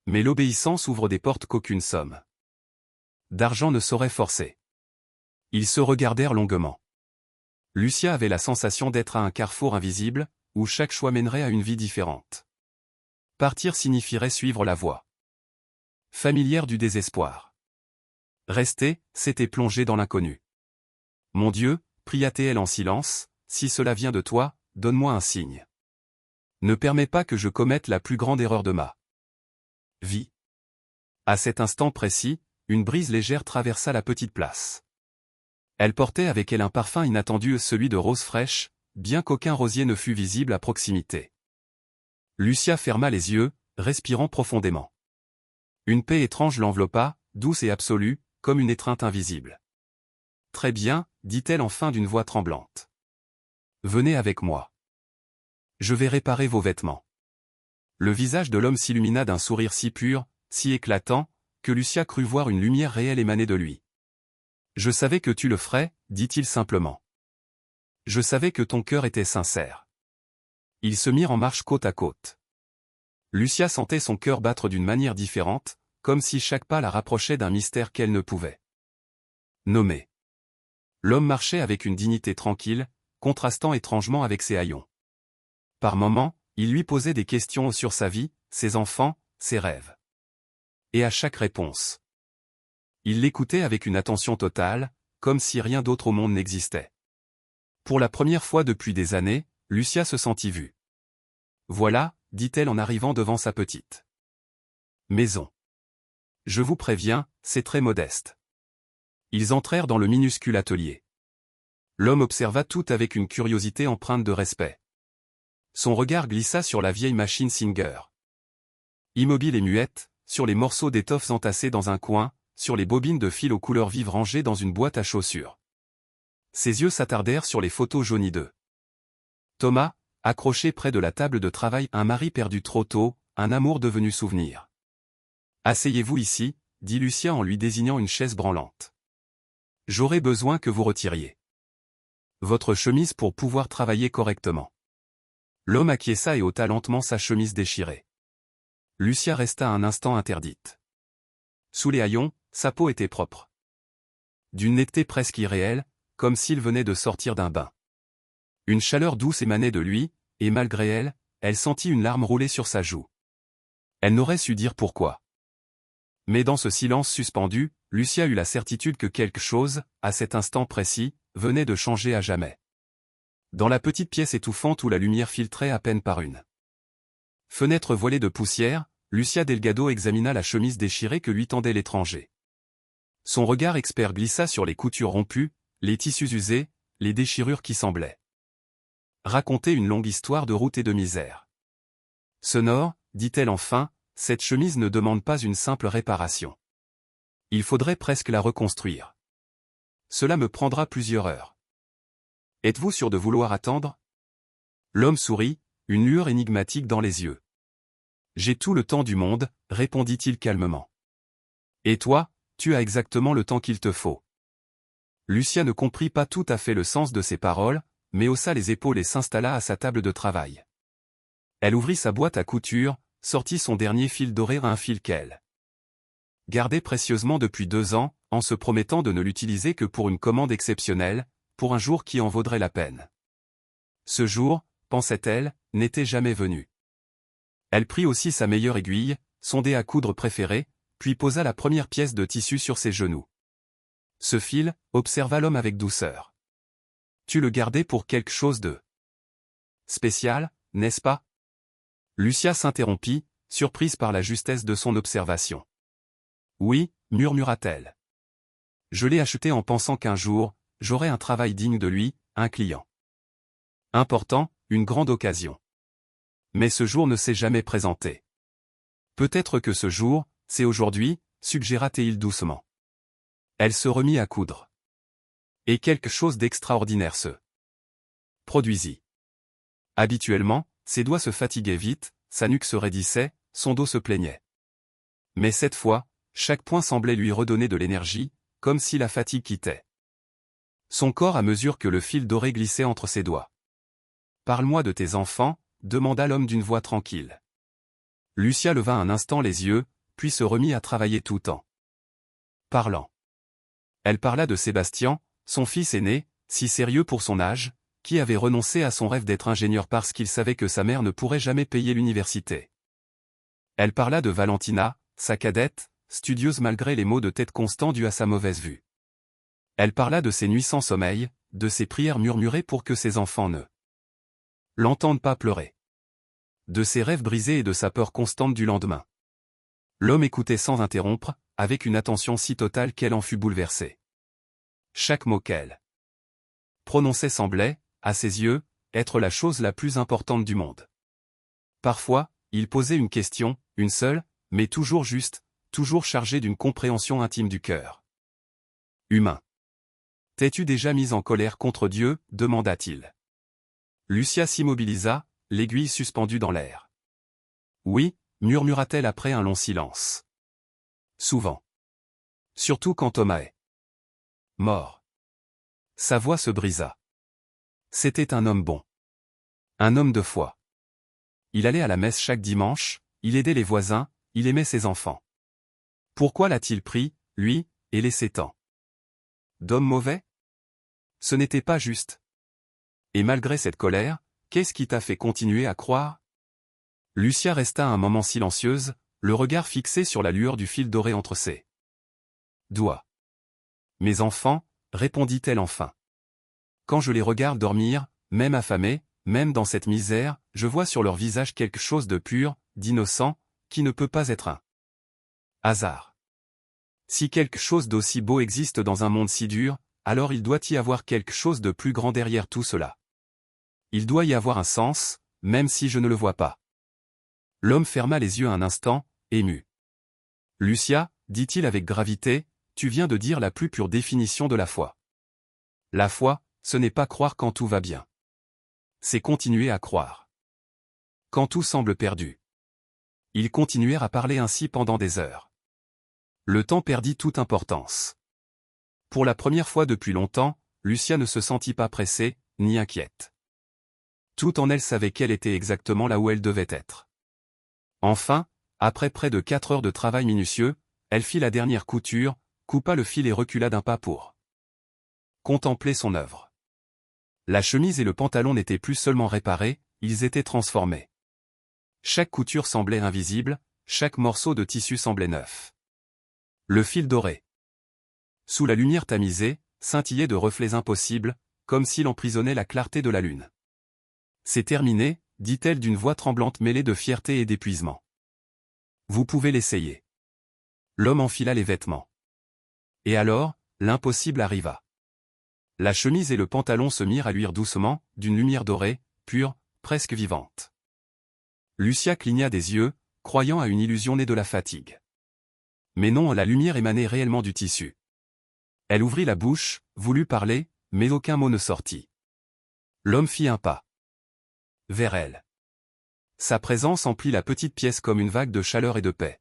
Mais l'obéissance ouvre des portes qu'aucune somme d'argent ne saurait forcer. Ils se regardèrent longuement. Lucia avait la sensation d'être à un carrefour invisible, où chaque choix mènerait à une vie différente. Partir signifierait suivre la voie familière du désespoir. Rester, c'était plonger dans l'inconnu. Mon Dieu, pria-t-elle en silence, si cela vient de toi, donne-moi un signe. Ne permets pas que je commette la plus grande erreur de ma vie. À cet instant précis, une brise légère traversa la petite place. Elle portait avec elle un parfum inattendu, celui de rose fraîche, bien qu'aucun rosier ne fût visible à proximité. Lucia ferma les yeux, respirant profondément. Une paix étrange l'enveloppa, douce et absolue, comme une étreinte invisible. Très bien, dit-elle enfin d'une voix tremblante. Venez avec moi. Je vais réparer vos vêtements. Le visage de l'homme s'illumina d'un sourire si pur, si éclatant, que Lucia crut voir une lumière réelle émaner de lui. Je savais que tu le ferais, dit-il simplement. Je savais que ton cœur était sincère. Ils se mirent en marche côte à côte. Lucia sentait son cœur battre d'une manière différente, comme si chaque pas la rapprochait d'un mystère qu'elle ne pouvait nommer. L'homme marchait avec une dignité tranquille, contrastant étrangement avec ses haillons. Par moments, il lui posait des questions sur sa vie, ses enfants, ses rêves. Et à chaque réponse, il l'écoutait avec une attention totale, comme si rien d'autre au monde n'existait. Pour la première fois depuis des années, Lucia se sentit vue. Voilà, dit-elle en arrivant devant sa petite maison. Je vous préviens, c'est très modeste. Ils entrèrent dans le minuscule atelier. L'homme observa tout avec une curiosité empreinte de respect. Son regard glissa sur la vieille machine Singer. Immobile et muette, sur les morceaux d'étoffes entassés dans un coin, sur les bobines de fil aux couleurs vives rangées dans une boîte à chaussures. Ses yeux s'attardèrent sur les photos jaunies de Thomas, accroché près de la table de travail, un mari perdu trop tôt, un amour devenu souvenir. Asseyez-vous ici, dit Lucia en lui désignant une chaise branlante. J'aurai besoin que vous retiriez votre chemise pour pouvoir travailler correctement. L'homme acquiesça et ôta lentement sa chemise déchirée. Lucia resta un instant interdite. Sous les haillons, sa peau était propre. D'une netteté presque irréelle, comme s'il venait de sortir d'un bain. Une chaleur douce émanait de lui, et malgré elle, elle sentit une larme rouler sur sa joue. Elle n'aurait su dire pourquoi. Mais dans ce silence suspendu, Lucia eut la certitude que quelque chose, à cet instant précis, venait de changer à jamais. Dans la petite pièce étouffante où la lumière filtrait à peine par une fenêtre voilée de poussière, Lucia Delgado examina la chemise déchirée que lui tendait l'étranger. Son regard expert glissa sur les coutures rompues, les tissus usés, les déchirures qui semblaient raconter une longue histoire de route et de misère. Sonore, dit-elle enfin, cette chemise ne demande pas une simple réparation. Il faudrait presque la reconstruire. Cela me prendra plusieurs heures. Êtes-vous sûr de vouloir attendre? L'homme sourit, une lueur énigmatique dans les yeux. J'ai tout le temps du monde, répondit-il calmement. Et toi, tu as exactement le temps qu'il te faut. Lucia ne comprit pas tout à fait le sens de ces paroles, mais haussa les épaules et s'installa à sa table de travail. Elle ouvrit sa boîte à couture, sortit son dernier fil doré, un fil qu'elle gardait précieusement depuis 2 ans, en se promettant de ne l'utiliser que pour une commande exceptionnelle, pour un jour qui en vaudrait la peine. Ce jour, pensait-elle, n'était jamais venu. Elle prit aussi sa meilleure aiguille, son dé à coudre préféré, puis posa la première pièce de tissu sur ses genoux. Ce fil, observa l'homme avec douceur. Tu le gardais pour quelque chose de spécial, n'est-ce pas? Lucia s'interrompit, surprise par la justesse de son observation. Oui, murmura-t-elle. Je l'ai acheté en pensant qu'un jour, j'aurais un travail digne de lui, un client important, une grande occasion. Mais ce jour ne s'est jamais présenté. Peut-être que ce jour, c'est aujourd'hui, suggéra-t-il doucement. Elle se remit à coudre. Et quelque chose d'extraordinaire se produisit. Habituellement, ses doigts se fatiguaient vite, sa nuque se raidissait, son dos se plaignait. Mais cette fois, chaque point semblait lui redonner de l'énergie, comme si la fatigue quittait son corps à mesure que le fil doré glissait entre ses doigts. « Parle-moi de tes enfants » demanda l'homme d'une voix tranquille. Lucia leva un instant les yeux, puis se remit à travailler tout en parlant. Elle parla de Sébastien, son fils aîné, si sérieux pour son âge, qui avait renoncé à son rêve d'être ingénieur parce qu'il savait que sa mère ne pourrait jamais payer l'université. Elle parla de Valentina, sa cadette, studieuse malgré les maux de tête constants dus à sa mauvaise vue. Elle parla de ses nuits sans sommeil, de ses prières murmurées pour que ses enfants ne l'entendent pas pleurer. De ses rêves brisés et de sa peur constante du lendemain. L'homme écoutait sans interrompre, avec une attention si totale qu'elle en fut bouleversée. Chaque mot qu'elle prononçait semblait, à ses yeux, être la chose la plus importante du monde. Parfois, il posait une question, une seule, mais toujours juste, toujours chargée d'une compréhension intime du cœur humain. « T'es-tu déjà mise en colère contre Dieu » demanda-t-il. Lucia s'immobilisa, l'aiguille suspendue dans l'air. « Oui » murmura-t-elle après un long silence. « Souvent. Surtout quand Thomas est mort. » Sa voix se brisa. C'était un homme bon. Un homme de foi. Il allait à la messe chaque dimanche, il aidait les voisins, il aimait ses enfants. Pourquoi l'a-t-il pris, lui, et laissé tant d'hommes mauvais? Ce n'était pas juste. Et malgré cette colère, qu'est-ce qui t'a fait continuer à croire? Lucia resta un moment silencieuse, le regard fixé sur la lueur du fil doré entre ses doigts. Mes enfants, répondit-elle enfin. Quand je les regarde dormir, même affamés, même dans cette misère, je vois sur leur visage quelque chose de pur, d'innocent, qui ne peut pas être un hasard. Si quelque chose d'aussi beau existe dans un monde si dur, alors il doit y avoir quelque chose de plus grand derrière tout cela. Il doit y avoir un sens, même si je ne le vois pas. L'homme ferma les yeux un instant, ému. Lucia, dit-il avec gravité, tu viens de dire la plus pure définition de la foi. La foi, ce n'est pas croire quand tout va bien. C'est continuer à croire. Quand tout semble perdu. Ils continuèrent à parler ainsi pendant des heures. Le temps perdit toute importance. Pour la première fois depuis longtemps, Lucia ne se sentit pas pressée, ni inquiète. Tout en elle savait qu'elle était exactement là où elle devait être. Enfin, après près de 4 heures de travail minutieux, elle fit la dernière couture, coupa le fil et recula d'un pas pour contempler son œuvre. La chemise et le pantalon n'étaient plus seulement réparés, ils étaient transformés. Chaque couture semblait invisible, chaque morceau de tissu semblait neuf. Le fil doré, sous la lumière tamisée, scintillait de reflets impossibles, comme s'il emprisonnait la clarté de la lune. C'est terminé, dit-elle d'une voix tremblante mêlée de fierté et d'épuisement. Vous pouvez l'essayer. L'homme enfila les vêtements. Et alors, l'impossible arriva. La chemise et le pantalon se mirent à luire doucement, d'une lumière dorée, pure, presque vivante. Lucia cligna des yeux, croyant à une illusion née de la fatigue. Mais non, la lumière émanait réellement du tissu. Elle ouvrit la bouche, voulut parler, mais aucun mot ne sortit. L'homme fit un pas vers elle. Sa présence emplit la petite pièce comme une vague de chaleur et de paix.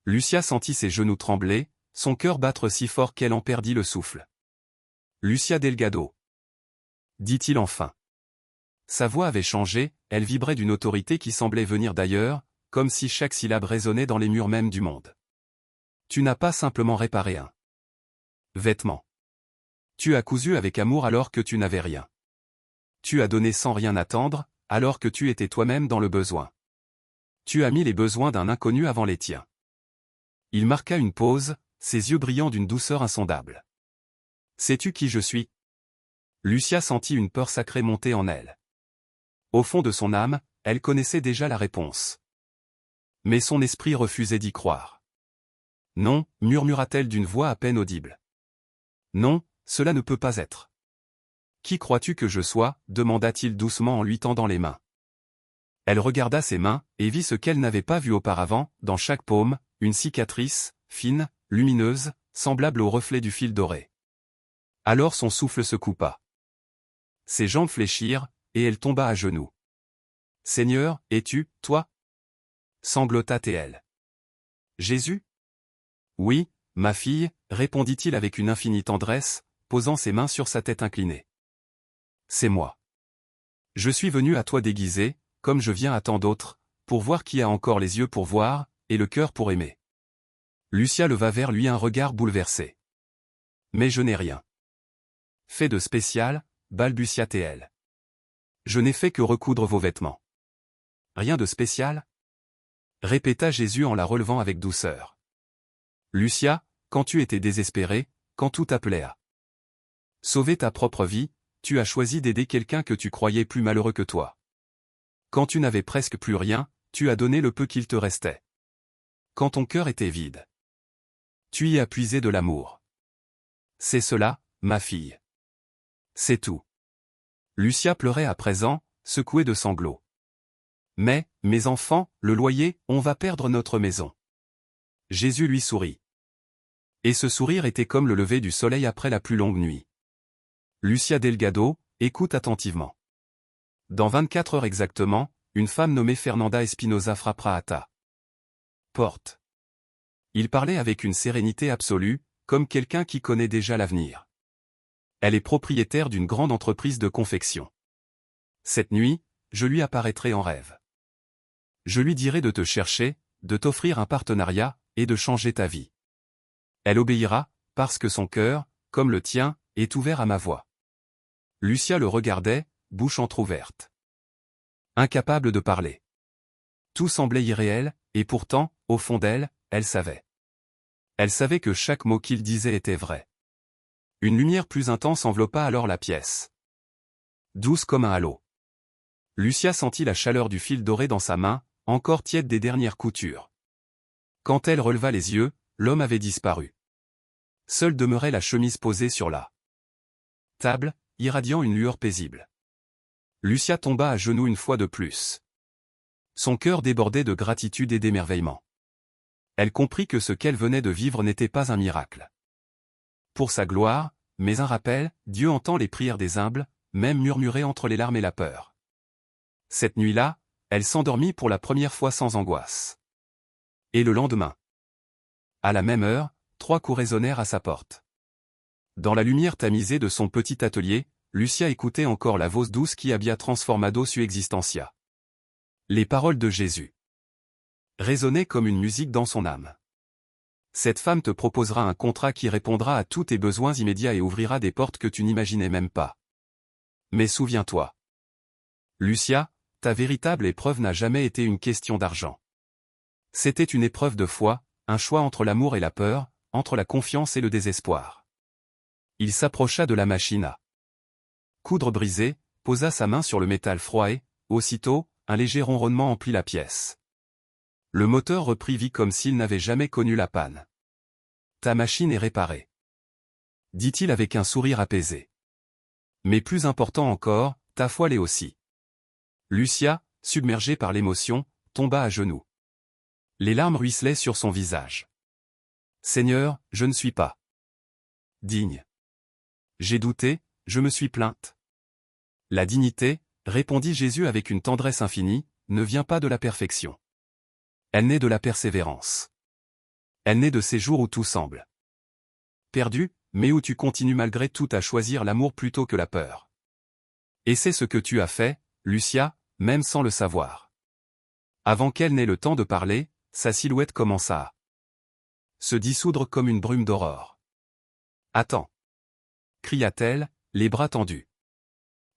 Lucia sentit ses genoux trembler, son cœur battre si fort qu'elle en perdit le souffle. Lucia Delgado, dit-il enfin. Sa voix avait changé, elle vibrait d'une autorité qui semblait venir d'ailleurs, comme si chaque syllabe résonnait dans les murs mêmes du monde. Tu n'as pas simplement réparé un vêtement. Tu as cousu avec amour alors que tu n'avais rien. Tu as donné sans rien attendre, alors que tu étais toi-même dans le besoin. Tu as mis les besoins d'un inconnu avant les tiens. Il marqua une pause, ses yeux brillant d'une douceur insondable. Sais-tu qui je suis? Lucia sentit une peur sacrée monter en elle. Au fond de son âme, elle connaissait déjà la réponse. Mais son esprit refusait d'y croire. Non, murmura-t-elle d'une voix à peine audible. Non, cela ne peut pas être. Qui crois-tu que je sois? Demanda-t-il doucement en lui tendant les mains. Elle regarda ses mains, et vit ce qu'elle n'avait pas vu auparavant, dans chaque paume, une cicatrice, fine, lumineuse, semblable au reflet du fil doré. Alors son souffle se coupa. Ses jambes fléchirent, et elle tomba à genoux. Seigneur, es-tu, toi? Sanglota-t-elle. Jésus? Oui, ma fille, répondit-il avec une infinie tendresse, posant ses mains sur sa tête inclinée. C'est moi. Je suis venu à toi déguisé, comme je viens à tant d'autres, pour voir qui a encore les yeux pour voir, et le cœur pour aimer. Lucia leva vers lui un regard bouleversé. Mais je n'ai rien fait de spécial, balbutia-t-elle. Je n'ai fait que recoudre vos vêtements. Rien de spécial? Répéta Jésus en la relevant avec douceur. Lucia, quand tu étais désespérée, quand tout appelait à sauver ta propre vie, tu as choisi d'aider quelqu'un que tu croyais plus malheureux que toi. Quand tu n'avais presque plus rien, tu as donné le peu qu'il te restait. Quand ton cœur était vide, tu y as puisé de l'amour. C'est cela, ma fille. C'est tout. Lucia pleurait à présent, secouée de sanglots. Mais, mes enfants, le loyer, on va perdre notre maison. Jésus lui sourit. Et ce sourire était comme le lever du soleil après la plus longue nuit. Lucia Delgado, écoute attentivement. Dans 24 heures exactement, une femme nommée Fernanda Espinosa frappera à ta porte. Il parlait avec une sérénité absolue, comme quelqu'un qui connaît déjà l'avenir. Elle est propriétaire d'une grande entreprise de confection. Cette nuit, je lui apparaîtrai en rêve. Je lui dirai de te chercher, de t'offrir un partenariat, et de changer ta vie. Elle obéira, parce que son cœur, comme le tien, est ouvert à ma voix. Lucia le regardait, bouche entr'ouverte. Incapable de parler. Tout semblait irréel, et pourtant, au fond d'elle, elle savait. Elle savait que chaque mot qu'il disait était vrai. Une lumière plus intense enveloppa alors la pièce. Douce comme un halo. Lucia sentit la chaleur du fil doré dans sa main, encore tiède des dernières coutures. Quand elle releva les yeux, l'homme avait disparu. Seule demeurait la chemise posée sur la table, irradiant une lueur paisible. Lucia tomba à genoux une fois de plus. Son cœur débordait de gratitude et d'émerveillement. Elle comprit que ce qu'elle venait de vivre n'était pas un miracle. Pour sa gloire, mais un rappel, Dieu entend les prières des humbles, même murmurées entre les larmes et la peur. Cette nuit-là, elle s'endormit pour la première fois sans angoisse. Et le lendemain, à la même heure, 3 coups résonnèrent à sa porte. Dans la lumière tamisée de son petit atelier, Lucia écoutait encore la voix douce qui habilla transformado su existentia. Les paroles de Jésus résonnaient comme une musique dans son âme. Cette femme te proposera un contrat qui répondra à tous tes besoins immédiats et ouvrira des portes que tu n'imaginais même pas. Mais souviens-toi. Lucia, ta véritable épreuve n'a jamais été une question d'argent. C'était une épreuve de foi, un choix entre l'amour et la peur, entre la confiance et le désespoir. Il s'approcha de la machine à coudre brisée, posa sa main sur le métal froid et, aussitôt, un léger ronronnement emplit la pièce. Le moteur reprit vie comme s'il n'avait jamais connu la panne. Ta machine est réparée, dit-il avec un sourire apaisé. Mais plus important encore, ta foi l'est aussi. Lucia, submergée par l'émotion, tomba à genoux. Les larmes ruisselaient sur son visage. Seigneur, je ne suis pas digne. J'ai douté, je me suis plainte. La dignité, répondit Jésus avec une tendresse infinie, ne vient pas de la perfection. Elle naît de la persévérance. Elle naît de ces jours où tout semble perdu, mais où tu continues malgré tout à choisir l'amour plutôt que la peur. Et c'est ce que tu as fait, Lucia, même sans le savoir. Avant qu'elle n'ait le temps de parler, sa silhouette commença à se dissoudre comme une brume d'aurore. Attends, cria-t-elle, les bras tendus.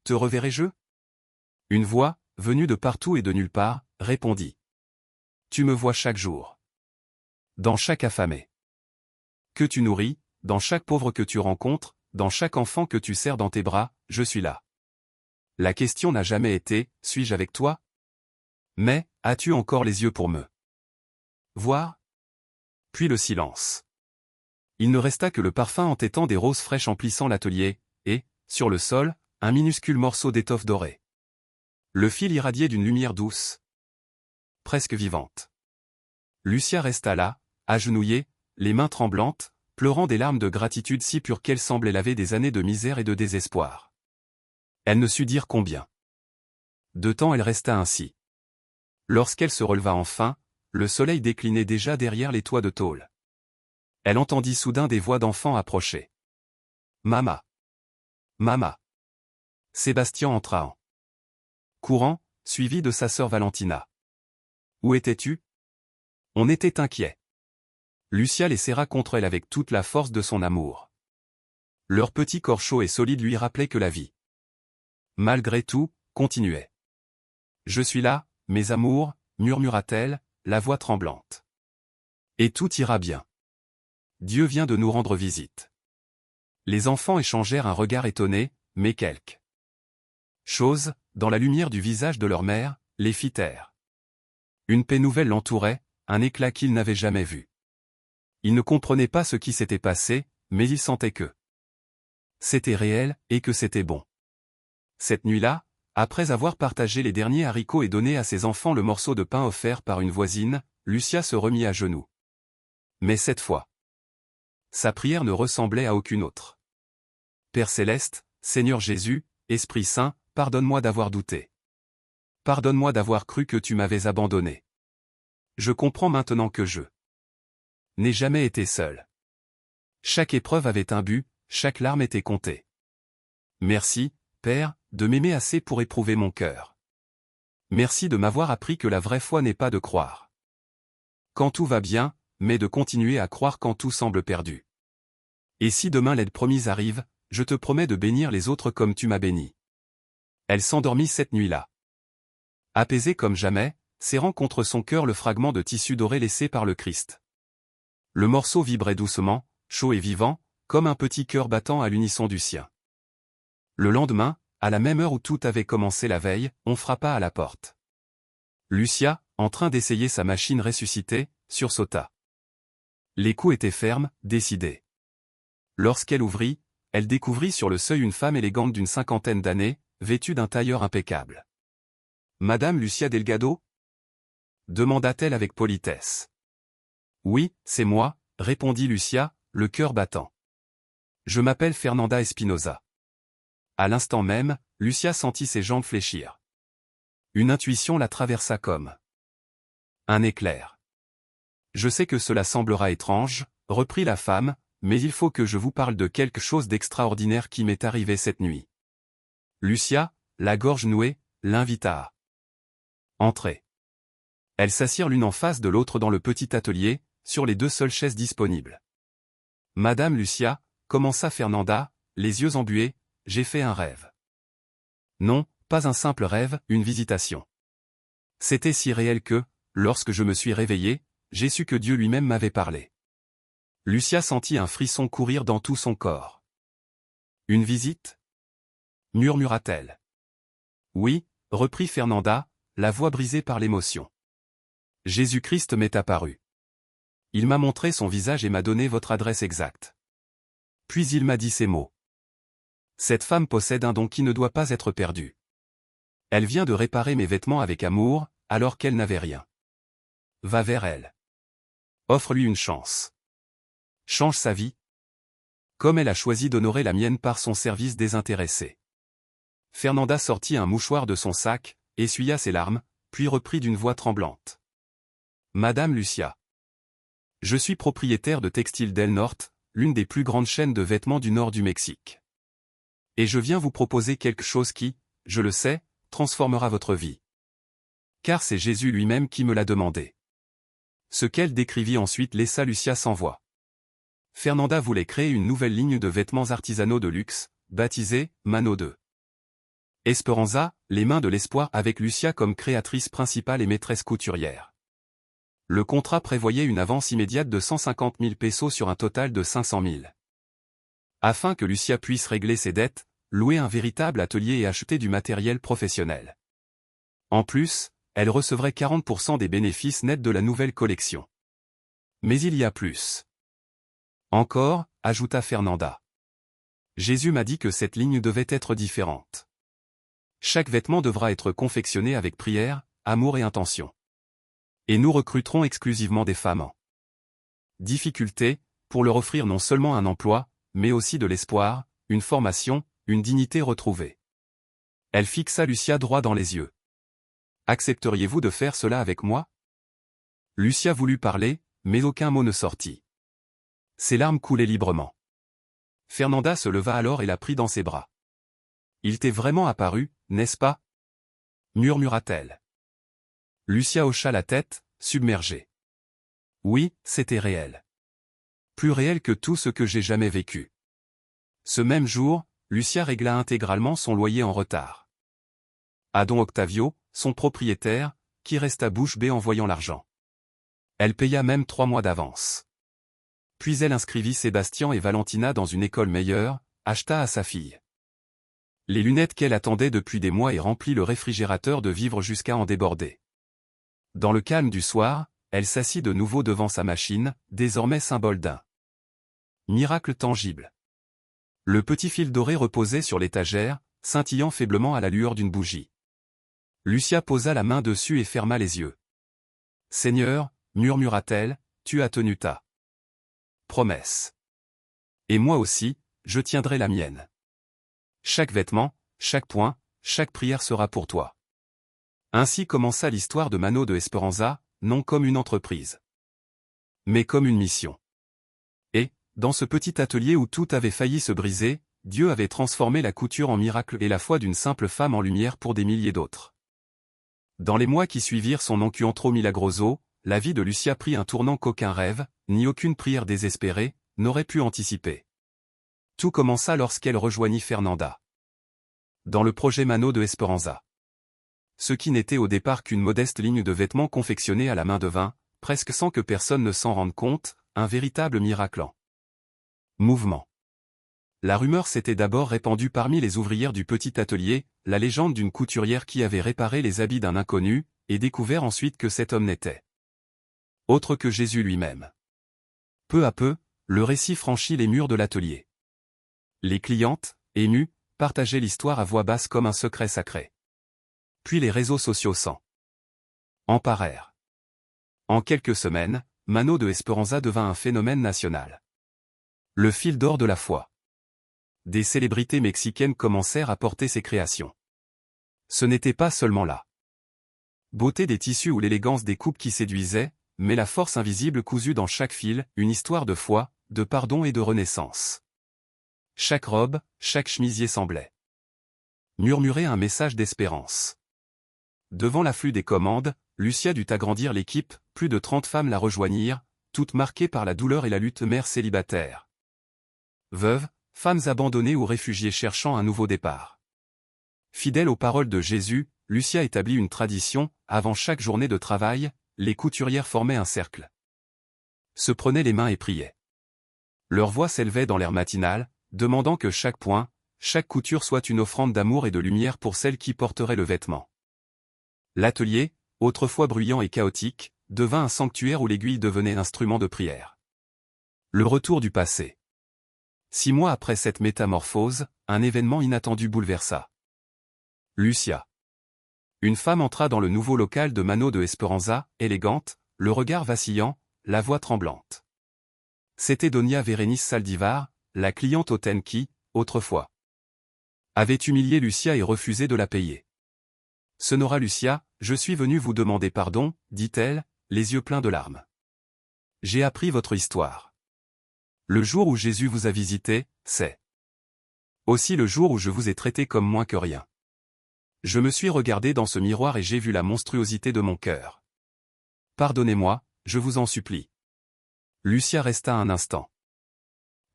Te reverrai-je? Une voix, venue de partout et de nulle part, répondit. Tu me vois chaque jour. Dans chaque affamé que tu nourris, dans chaque pauvre que tu rencontres, dans chaque enfant que tu serres dans tes bras, je suis là. La question n'a jamais été, suis-je avec toi? Mais, as-tu encore les yeux pour me voir? Puis le silence. Il ne resta que le parfum entêtant des roses fraîches emplissant l'atelier, et, sur le sol, un minuscule morceau d'étoffe dorée. Le fil irradiait d'une lumière douce, presque vivante. Lucia resta là, agenouillée, les mains tremblantes, pleurant des larmes de gratitude si pures qu'elles semblaient laver des années de misère et de désespoir. Elle ne sut dire combien de temps elle resta ainsi. Lorsqu'elle se releva enfin, le soleil déclinait déjà derrière les toits de tôle. Elle entendit soudain des voix d'enfants approcher. Mama. Mama. Sébastien entra en courant, suivi de sa sœur Valentina. Où étais-tu? On était inquiets. Lucia les serra contre elle avec toute la force de son amour. Leur petit corps chaud et solide lui rappelait que la vie, malgré tout, continuait. Je suis là, mes amours, murmura-t-elle, la voix tremblante. Et tout ira bien. Dieu vient de nous rendre visite. Les enfants échangèrent un regard étonné, mais quelque chose, dans la lumière du visage de leur mère, les fit taire. Une paix nouvelle l'entourait, un éclat qu'ils n'avaient jamais vu. Ils ne comprenaient pas ce qui s'était passé, mais ils sentaient que c'était réel, et que c'était bon. Cette nuit-là, après avoir partagé les derniers haricots et donné à ses enfants le morceau de pain offert par une voisine, Lucia se remit à genoux. Mais cette fois, sa prière ne ressemblait à aucune autre. Père céleste, Seigneur Jésus, Esprit Saint, pardonne-moi d'avoir douté. Pardonne-moi d'avoir cru que tu m'avais abandonné. Je comprends maintenant que je n'ai jamais été seul. Chaque épreuve avait un but, chaque larme était comptée. Merci, Père, de m'aimer assez pour éprouver mon cœur. Merci de m'avoir appris que la vraie foi n'est pas de croire quand tout va bien, mais de continuer à croire quand tout semble perdu. Et si demain l'aide promise arrive, je te promets de bénir les autres comme tu m'as béni. Elle s'endormit cette nuit-là. Apaisée comme jamais, serrant contre son cœur le fragment de tissu doré laissé par le Christ. Le morceau vibrait doucement, chaud et vivant, comme un petit cœur battant à l'unisson du sien. Le lendemain, à la même heure où tout avait commencé la veille, on frappa à la porte. Lucia, en train d'essayer sa machine ressuscitée, sursauta. Les coups étaient fermes, décidés. Lorsqu'elle ouvrit, elle découvrit sur le seuil une femme élégante d'une 50aine d'années, vêtue d'un tailleur impeccable. « Madame Lucia Delgado ?» demanda-t-elle avec politesse. « Oui, c'est moi, » répondit Lucia, le cœur battant. « Je m'appelle Fernanda Espinosa. » À l'instant même, Lucia sentit ses jambes fléchir. Une intuition la traversa comme un éclair. « Je sais que cela semblera étrange, » reprit la femme, « mais il faut que je vous parle de quelque chose d'extraordinaire qui m'est arrivé cette nuit. » Lucia, la gorge nouée, l'invita à entrer. Elles s'assirent l'une en face de l'autre dans le petit atelier, sur les deux seules chaises disponibles. « Madame Lucia, » commença Fernanda, les yeux embués, « j'ai fait un rêve. » Non, pas un simple rêve, une visitation. C'était si réel que, lorsque je me suis réveillée, j'ai su que Dieu lui-même m'avait parlé. Lucia sentit un frisson courir dans tout son corps. « Une visite ?» murmura-t-elle. « Oui, » reprit Fernanda, la voix brisée par l'émotion. « Jésus-Christ m'est apparu. Il m'a montré son visage et m'a donné votre adresse exacte. Puis il m'a dit ces mots. Cette femme possède un don qui ne doit pas être perdu. Elle vient de réparer mes vêtements avec amour, alors qu'elle n'avait rien. Va vers elle. Offre-lui une chance. Change sa vie. Comme elle a choisi d'honorer la mienne par son service désintéressé. » Fernanda sortit un mouchoir de son sac, essuya ses larmes, puis reprit d'une voix tremblante. « Madame Lucia. Je suis propriétaire de Textile del Norte, l'une des plus grandes chaînes de vêtements du nord du Mexique. Et je viens vous proposer quelque chose qui, je le sais, transformera votre vie. Car c'est Jésus lui-même qui me l'a demandé. » Ce qu'elle décrivit ensuite laissa Lucia sans voix. Fernanda voulait créer une nouvelle ligne de vêtements artisanaux de luxe, baptisée Mano de Esperanza, les mains de l'espoir avec Lucia comme créatrice principale et maîtresse couturière. Le contrat prévoyait une avance immédiate de 150 000 pesos sur un total de 500 000. Afin que Lucia puisse régler ses dettes, louer un véritable atelier et acheter du matériel professionnel. En plus, elle recevrait 40% des bénéfices nets de la nouvelle collection. Mais il y a plus. Encore, ajouta Fernanda. Jésus m'a dit que cette ligne devait être différente. Chaque vêtement devra être confectionné avec prière, amour et intention. Et nous recruterons exclusivement des femmes en difficulté, pour leur offrir non seulement un emploi, mais aussi de l'espoir, une formation, une dignité retrouvée. Elle fixa Lucia droit dans les yeux. Accepteriez-vous de faire cela avec moi? Lucia voulut parler, mais aucun mot ne sortit. Ses larmes coulaient librement. Fernanda se leva alors et la prit dans ses bras. Il t'est vraiment apparu, n'est-ce pas? Murmura-t-elle. Lucia hocha la tête, submergée. Oui, c'était réel. Plus réel que tout ce que j'ai jamais vécu. Ce même jour, Lucia régla intégralement son loyer en retard. À don Octavio, son propriétaire, qui resta bouche bée en voyant l'argent. Elle paya même 3 mois d'avance. Puis elle inscrivit Sébastien et Valentina dans une école meilleure, acheta à sa fille les lunettes qu'elle attendait depuis des mois et remplit le réfrigérateur de vivres jusqu'à en déborder. Dans le calme du soir, elle s'assit de nouveau devant sa machine, désormais symbole d'un miracle tangible. Le petit fil doré reposait sur l'étagère, scintillant faiblement à la lueur d'une bougie. Lucia posa la main dessus et ferma les yeux. « Seigneur, murmura-t-elle, tu as tenu ta promesse. Et moi aussi, je tiendrai la mienne. Chaque vêtement, chaque point, chaque prière sera pour toi. » Ainsi commença l'histoire de Mano de Esperanza, non comme une entreprise, mais comme une mission. Et, dans ce petit atelier où tout avait failli se briser, Dieu avait transformé la couture en miracle et la foi d'une simple femme en lumière pour des milliers d'autres. Dans les mois qui suivirent son encuentro milagroso, la vie de Lucia prit un tournant qu'aucun rêve, ni aucune prière désespérée, n'aurait pu anticiper. Tout commença lorsqu'elle rejoignit Fernanda dans le projet Mano de Esperanza. Ce qui n'était au départ qu'une modeste ligne de vêtements confectionnés à la main devint, presque sans que personne ne s'en rende compte, un véritable miracle en mouvement. La rumeur s'était d'abord répandue parmi les ouvrières du petit atelier, la légende d'une couturière qui avait réparé les habits d'un inconnu, et découvert ensuite que cet homme n'était autre que Jésus lui-même. Peu à peu, le récit franchit les murs de l'atelier. Les clientes, émues, partageaient l'histoire à voix basse comme un secret sacré. Puis les réseaux sociaux s'en emparèrent. En quelques semaines, Mano de Esperanza devint un phénomène national. Le fil d'or de la foi. Des célébrités mexicaines commencèrent à porter ses créations. Ce n'était pas seulement la beauté des tissus ou l'élégance des coupes qui séduisaient, mais la force invisible cousue dans chaque fil, une histoire de foi, de pardon et de renaissance. Chaque robe, chaque chemisier semblait murmurer un message d'espérance. Devant l'afflux des commandes, Lucia dut agrandir l'équipe, plus de 30 femmes la rejoignirent, toutes marquées par la douleur et la lutte mères célibataires. Veuves, femmes abandonnées ou réfugiées cherchant un nouveau départ. Fidèle aux paroles de Jésus, Lucia établit une tradition, avant chaque journée de travail, les couturières formaient un cercle. Se prenaient les mains et priaient. Leur voix s'élevait dans l'air matinal, demandant que chaque point, chaque couture soit une offrande d'amour et de lumière pour celle qui porterait le vêtement. L'atelier, autrefois bruyant et chaotique, devint un sanctuaire où l'aiguille devenait instrument de prière. Le retour du passé. 6 mois après cette métamorphose, un événement inattendu bouleversa Lucia. Une femme entra dans le nouveau local de Mano de Esperanza, élégante, le regard vacillant, la voix tremblante. C'était Donia Vérénice Saldivar, la cliente hautaine qui, autrefois, avait humilié Lucia et refusé de la payer. « Sonora Lucia, je suis venue vous demander pardon, dit-elle, les yeux pleins de larmes. J'ai appris votre histoire. Le jour où Jésus vous a visité, c'est aussi le jour où je vous ai traité comme moins que rien. Je me suis regardé dans ce miroir et j'ai vu la monstruosité de mon cœur. Pardonnez-moi, je vous en supplie. » Lucia resta un instant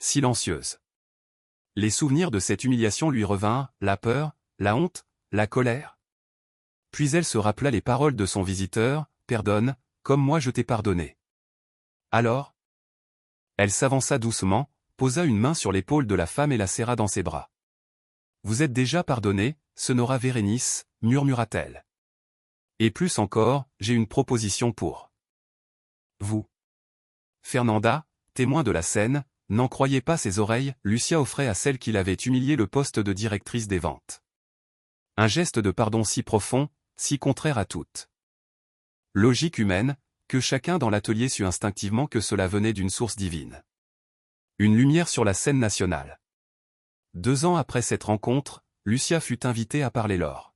silencieuse. Les souvenirs de cette humiliation lui revinrent, la peur, la honte, la colère. Puis elle se rappela les paroles de son visiteur, « Pardonne, comme moi je t'ai pardonné. » Alors, elle s'avança doucement, posa une main sur l'épaule de la femme et la serra dans ses bras. « Vous êtes déjà pardonnée, Senora Vérénice, murmura-t-elle. Et plus encore, j'ai une proposition pour vous. Fernanda, témoin de la scène, n'en croyait pas ses oreilles, Lucia offrait à celle qui l'avait humiliée le poste de directrice des ventes. Un geste de pardon si profond, si contraire à toute logique humaine, que chacun dans l'atelier sut instinctivement que cela venait d'une source divine. Une lumière sur la scène nationale. 2 ans après cette rencontre, Lucia fut invitée à parler lors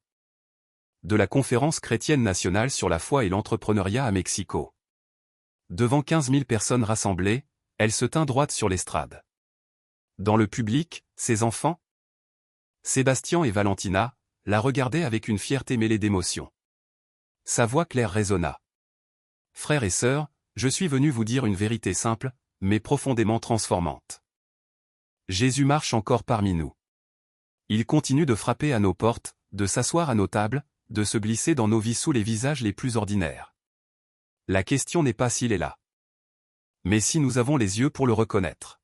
de la conférence chrétienne nationale sur la foi et l'entrepreneuriat à Mexico. Devant 15 000 personnes rassemblées, elle se tint droite sur l'estrade. Dans le public, ses enfants, Sébastien et Valentina, la regardaient avec une fierté mêlée d'émotion. Sa voix claire résonna. « Frères et sœurs, je suis venu vous dire une vérité simple, mais profondément transformante. Jésus marche encore parmi nous. Il continue de frapper à nos portes, de s'asseoir à nos tables, de se glisser dans nos vies sous les visages les plus ordinaires. La question n'est pas s'il est là, mais si nous avons les yeux pour le reconnaître. »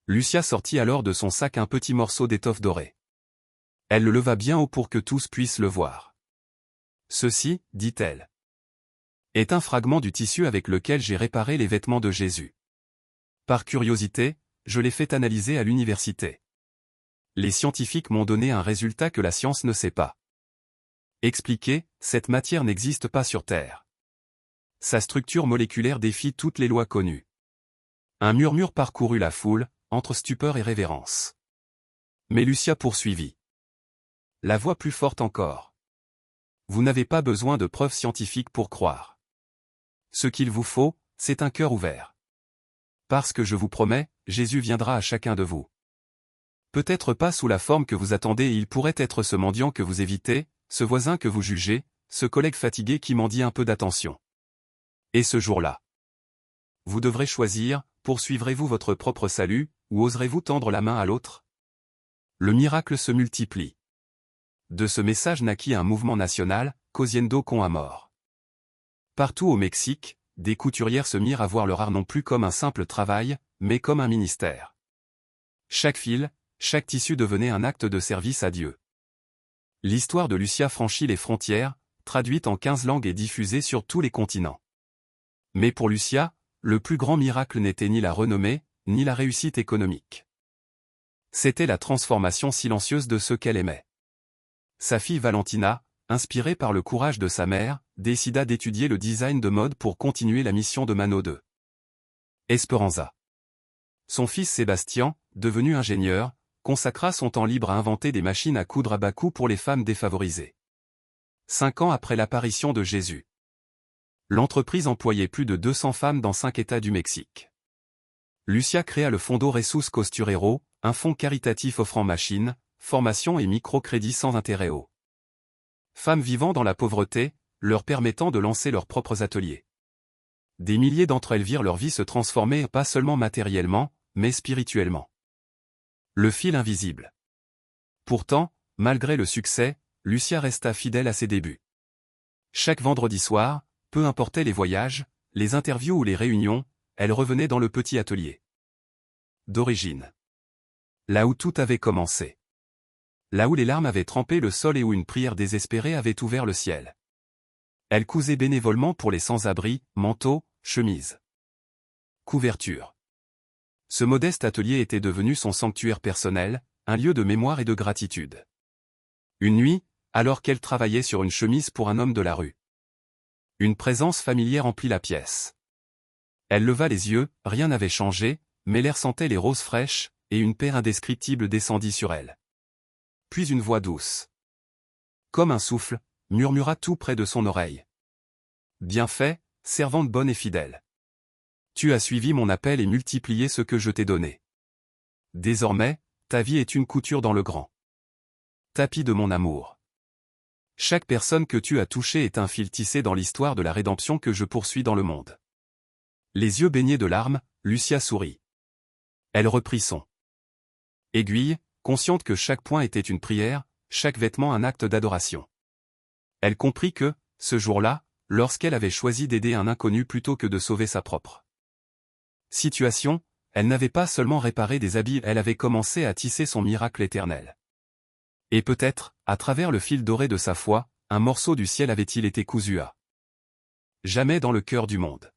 Lucia sortit alors de son sac un petit morceau d'étoffe dorée. Elle le leva bien haut pour que tous puissent le voir. « Ceci, dit-elle, est un fragment du tissu avec lequel j'ai réparé les vêtements de Jésus. Par curiosité, je l'ai fait analyser à l'université. Les scientifiques m'ont donné un résultat que la science ne sait pas expliquer, cette matière n'existe pas sur Terre. Sa structure moléculaire défie toutes les lois connues. » Un murmure parcourut la foule, entre stupeur et révérence. Mais Lucia poursuivit. La voix plus forte encore. Vous n'avez pas besoin de preuves scientifiques pour croire. Ce qu'il vous faut, c'est un cœur ouvert. Parce que je vous promets, Jésus viendra à chacun de vous. Peut-être pas sous la forme que vous attendez et il pourrait être ce mendiant que vous évitez, ce voisin que vous jugez, ce collègue fatigué qui mendie un peu d'attention. Et ce jour-là, vous devrez choisir, poursuivrez-vous votre propre salut, ou oserez-vous tendre la main à l'autre? Le miracle se multiplie. De ce message naquit un mouvement national, Cosiendo con Amor. Partout au Mexique, des couturières se mirent à voir leur art non plus comme un simple travail, mais comme un ministère. Chaque fil, chaque tissu devenait un acte de service à Dieu. L'histoire de Lucia franchit les frontières, traduite en 15 langues et diffusée sur tous les continents. Mais pour Lucia, le plus grand miracle n'était ni la renommée, ni la réussite économique. C'était la transformation silencieuse de ceux qu'elle aimait. Sa fille Valentina, inspirée par le courage de sa mère, décida d'étudier le design de mode pour continuer la mission de Mano de Esperanza. Son fils Sébastien, devenu ingénieur, consacra son temps libre à inventer des machines à coudre à bas coût pour les femmes défavorisées. 5 ans après l'apparition de Jésus, l'entreprise employait plus de 200 femmes dans 5 États du Mexique. Lucia créa le Fondo Jesús Costurero, un fonds caritatif offrant machines, formation et microcrédits sans intérêt aux femmes vivant dans la pauvreté, leur permettant de lancer leurs propres ateliers. Des milliers d'entre elles virent leur vie se transformer pas seulement matériellement, mais spirituellement. Le fil invisible. Pourtant, malgré le succès, Lucia resta fidèle à ses débuts. Chaque vendredi soir, peu importaient les voyages, les interviews ou les réunions, elle revenait dans le petit atelier d'origine. Là où tout avait commencé. Là où les larmes avaient trempé le sol et où une prière désespérée avait ouvert le ciel. Elle cousait bénévolement pour les sans-abri, manteaux, chemises, couvertures. Ce modeste atelier était devenu son sanctuaire personnel, un lieu de mémoire et de gratitude. Une nuit, alors qu'elle travaillait sur une chemise pour un homme de la rue, une présence familière emplit la pièce. Elle leva les yeux, rien n'avait changé, mais l'air sentait les roses fraîches, et une paix indescriptible descendit sur elle. Puis une voix douce, comme un souffle, murmura tout près de son oreille. « Bien fait, servante bonne et fidèle. Tu as suivi mon appel et multiplié ce que je t'ai donné. Désormais, ta vie est une couture dans le grand tapis de mon amour. Chaque personne que tu as touchée est un fil tissé dans l'histoire de la rédemption que je poursuis dans le monde. » Les yeux baignés de larmes, Lucia sourit. Elle reprit son aiguille, consciente que chaque point était une prière, chaque vêtement un acte d'adoration. Elle comprit que, ce jour-là, lorsqu'elle avait choisi d'aider un inconnu plutôt que de sauver sa propre situation, Elle n'avait pas seulement réparé des habits, elle avait commencé à tisser son miracle éternel. Et peut-être, à travers le fil doré de sa foi, un morceau du ciel avait-il été cousu à jamais dans le cœur du monde.